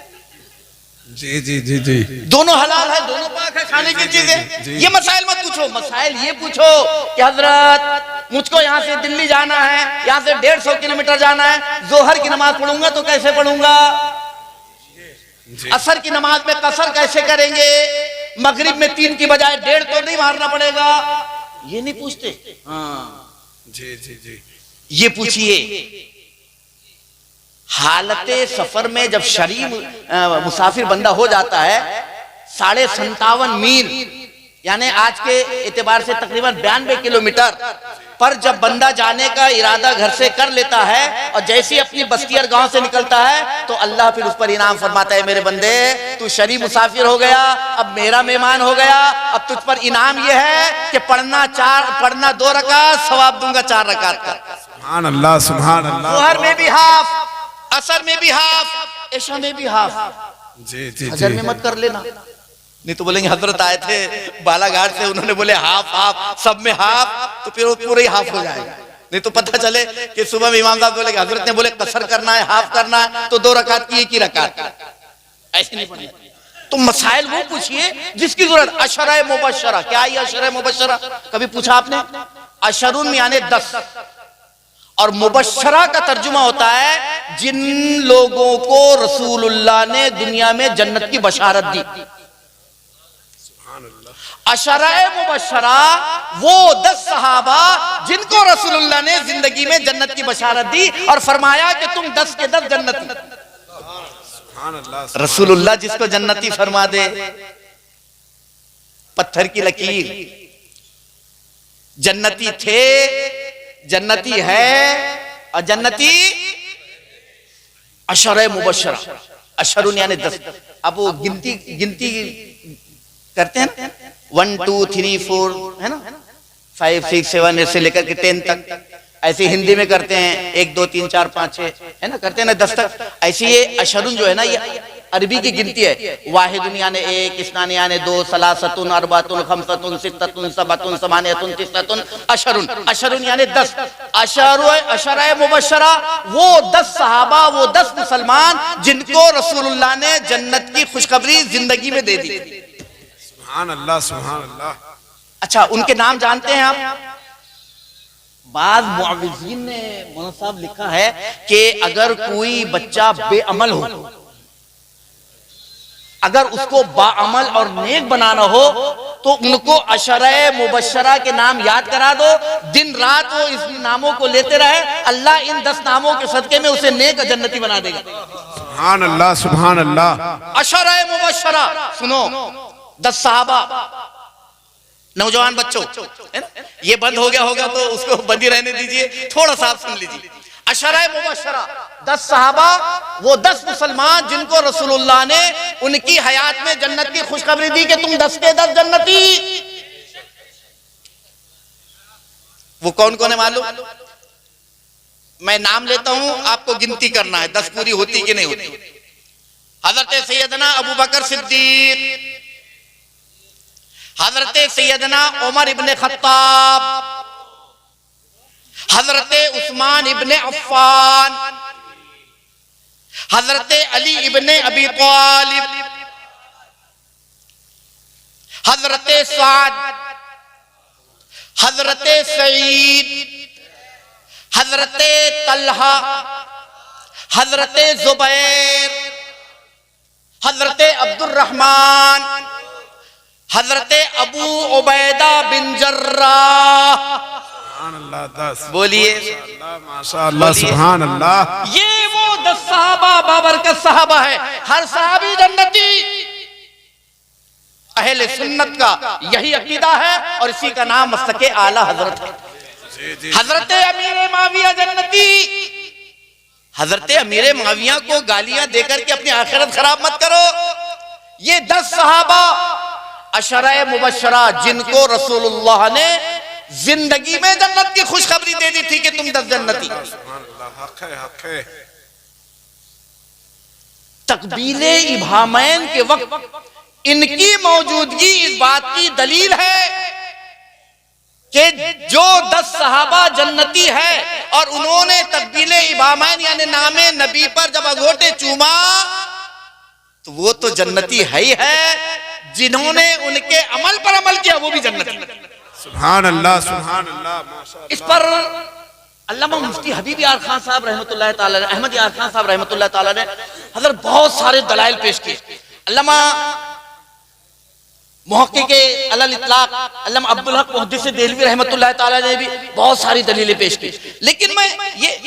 जी जी जी जी, दोनों हलाल है, दोनों पाक है खाने की चीजें। ये मसाइल मत पूछो, मसाइल ये पूछो कि हजरत मुझको यहाँ से दिल्ली जाना है, यहाँ से 150 किलोमीटर जाना है, जोहर की नमाज पढ़ूंगा तो कैसे पढ़ूंगा, असर की नमाज में कसर कैसे करेंगे, मगरिब में 3 की बजाय 1.5 तो नहीं मारना पड़ेगा, ये नहीं पूछते। हाँ जी जी जी, ये पूछिए हालते सफर में जब शरीफ मुसाफिर बंदा हो जाता है 57.5 मील, यानी आज के एतबार से तकरीबन 92 किलोमीटर पर जब बंदा जाने का इरादा घर से कर लेता है और जैसे अपनी बस्तियर गांव से निकलता है तो अल्लाह फिर उस पर इनाम फरमाता है, मेरे बंदे तू शरीफ मुसाफिर हो गया, अब मेरा मेहमान हो गया, अब तुझ पर इनाम यह है कि पढ़ना 2 रकात, सवाब दूंगा 4 रकात का। सुभान अल्लाह, सुभान अल्लाह। जोहर में भी हाफ, असर में भी हाफ, इशा में भी हाफ। जी जी फजर जी, में मत कर लेना, नहीं तो बोलेंगे हजरत आए थे बालाघाट से, उन्होंने बोले हाफ हाफ, सब में हाफ, तो फिर वो पूरे ही हाफ हो जाएगा। नहीं तो पता चले कि सुबह में इमाम साहब बोले हजरत ने बोले कसर करना है, हाफ करना है, तो 2 रकात की 1 ही रकात, ऐसे नहीं पढ़े। तो मसाइल वो पूछिए जिसकी जरूरत। अशरा मुबशरा क्या है? अशरा मुबशरा कभी पूछा आपने? अशरुन यानी 10 और मुबशरा का तर्जुमा होता है जिन लोगों को रसूलुल्लाह ने दुनिया में जन्नत की बशारत दी। अशरा मुबशरा वो 10 सहाबा जिनको रसूलुल्लाह ने जिंदगी में जन्नत की बशारत दी और फरमाया कि तुम 10 के 10 जन्नती। रसूलुल्लाह जिसको जन्नती फरमा दे, पत्थर की लकीर, जन्नती थे, जन्नती है और जन्नती अशरा मुबशरा, अशरुन यानी 10। अब वो गिनती करते हैं ना, 1 2 3 4 है ना, 5 6 7 ऐसे लेकर के 10 तक, ऐसे हिंदी में करते हैं 1 2 3 4 5 6 है ना, करते हैं ना 10 तक। ऐसे ये अशरुन जो है ना ये अरबी की गिनती है। वाहिदुन यानी 1, इस्नान यानी 2, सलासतुन, अरबातुन, खमसतुन, सित्ततुन, सबतुन, समानियतुन, तिस्सतुन, अशरुन। अशरुन यानी 10। अशरा मुबशरा वो 10 सहाबा, वो 10 मुसलमान जिनको रसूलुल्लाह ने जन्नत की खुशखबरी जिंदगी में दे दी। सुभान अल्लाह, सुभान अल्लाह। अच्छा, उनके नाम जानते हैं आप? बाद मुअव्विज़ीन ने मौलाना साहब लिखा है कि अगर कोई बच्चा बेअमल हो, अगर उसको बाअमल और नेक बनाना हो तो उनको अशरे मुबशरा के नाम याद करा दो, दिन रात वो इस नामों को लेते रहे, अल्लाह इन 10 नामों के सदके में उसे नेक जन्नती बना देगा। सुभान अल्लाह, सुभान अल्लाह। अशरे मुबशरा सुनो, 10 सहाबा, नौजवान बच्चों, ये बंद हो गया होगा तो उसको बंद ही रहने दीजिए, थोड़ा सा आप सुन लीजिए। अशरे मुबशरा 10 सहाबा, वो 10 मुसलमान जिनको रसूलुल्लाह ने उनकी हयात में जन्नत की खुशखबरी दी कि तुम 10 के 10 जन्नती। वो कौन कौन है मालूम? मैं नाम लेता हूं, आपको गिनती करना है 10 पूरी होती कि नहीं होती। हजरत सैयदना अबू बकर सिद्दीक, हजरत सैयदना उमर इब्ने खत्ताब, हजरत उस्मान इब्ने अफ्फान, हजरत अली इब्ने अबी तालिब, हजरत साद, हजरत सईद, हजरत तल्हा, हजरत जुबैर, हजरत अब्दुर्रहमान, हजरत अबू उबैदा बिन जर्राह। बोलिए माशाअल्लाह, सुभान अल्लाह। ये वो 10 सहाबा बाबरकत सहाबा है, हर सहाबी जन्नती। अहले सुन्नत का यही अकीदा है और इसी का नाम मसलके आला हजरत है। हजरत अमीर माविया जन्नती। हजरत अमीर माविया को गालियां देकर के अपनी आखिरत खराब मत करो। ये 10 सहाबा अशरा मुबशरा जिनको रसूलुल्लाह ने जिंदगी में जन्नत की खुशखबरी दे दी थी कि तुम 10 जन्नती। तकबीले इब्हामैन के वक्त इनकी मौजूदगी इस बात की दलील है कि जो 10 सहाबा जन्नती है और उन्होंने तकबीले इब्हामैन यानी नामे नबी पर जब अंगूठे चूमा तो वो तो जन्नती है ही है, जिन्होंने उनके अमल पर अमल किया वो भी जन्नती। सुभान अल्लाह, सुभान अल्लाह। इस पर अल्लामा मुफ्ती हबीब यार खान साहब रहमतुल्लाह ताला अलैह, अहमद यार खान साहब रहमतुल्लाह ताला अलैह हजरत बहुत सारे दलाइल पेश किए। अल्लामा मुहक्किके अलल इतलाक अल्लामा अब्दुल हक मुहद्दिस देहलवी रहमतुल्लाह ताला ने भी बहुत सारी दलीलें पेश की। लेकिन मैं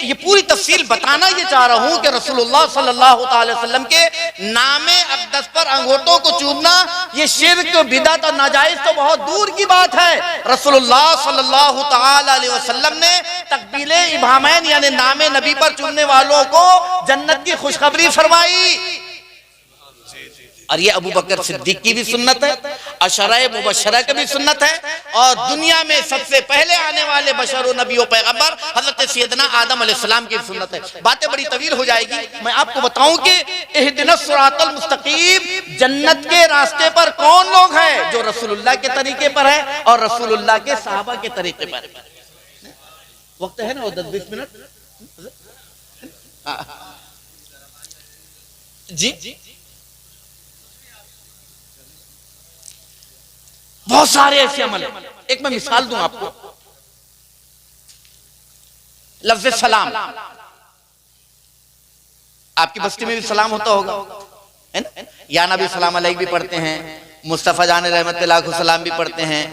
ये पूरी तफसील बताना ये चाह रहा हूं कि रसूलुल्लाह सल्लल्लाहु अलैहि वसल्लम के नामे अक़दस पर अंगूठों को चूमना ये शिर्क, बिदअत और नाजायज तो बहुत दूर की बात है। रसूलुल्लाह सल्लल्लाहु अलैहि वसल्लम ने तकबीले इब्हामैन यानी नामे नबी पर चूमने वालों को जन्नत की खुशखबरी फरमाई। और ये अबू बकर सिद्दीक की भी सुन्नत है, अशरा मुबशरा की भी सुन्नत है, और दुनिया में सबसे पहले आने वाले बशर नबी पैगंबर हजरत सैयदना आदम अलैहिस्सलाम की सुन्नत है। बातें बड़ी तवील हो जाएगी, मैं आपको बताऊं कि इहदिनस सिरातल मुस्तकीम जन्नत के रास्ते पर कौन लोग हैं जो रसूलुल्लाह के तरीके पर है और रसूलुल्लाह के सहाबा के तरीके पर। वक्त है ना 10-20 मिनट जी। बहुत सारे ऐसे अमल हैं। एक मैं मिसाल दूं आपको, लफ्ज़ सलाम, आपकी बस्ती में भी सलाम होता होगा है ना? या नबी सलाम अलैक भी पढ़ते हैं, मुस्तफ़ा जान रहमतुल्लाह को सलाम भी पढ़ते हैं,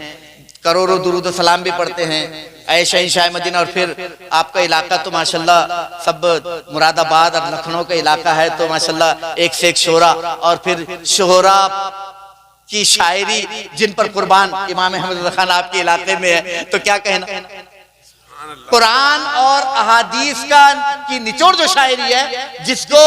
करोड़ों दुरूद सलाम भी पढ़ते हैं। ऐ शहंशाह मदीना, और फिर आपका इलाका तो माशाल्लाह सब मुरादाबाद और लखनऊ का इलाका है, तो माशाल्लाह एक से एक शोरा, और फिर शोरा की शायरी जिन पर कुर्बान इमाम अहमद रज़ा खान आपके इलाके में है, तो क्या कहना। कुरान और अहादीस का की निचोड़ जो शायरी है जिसको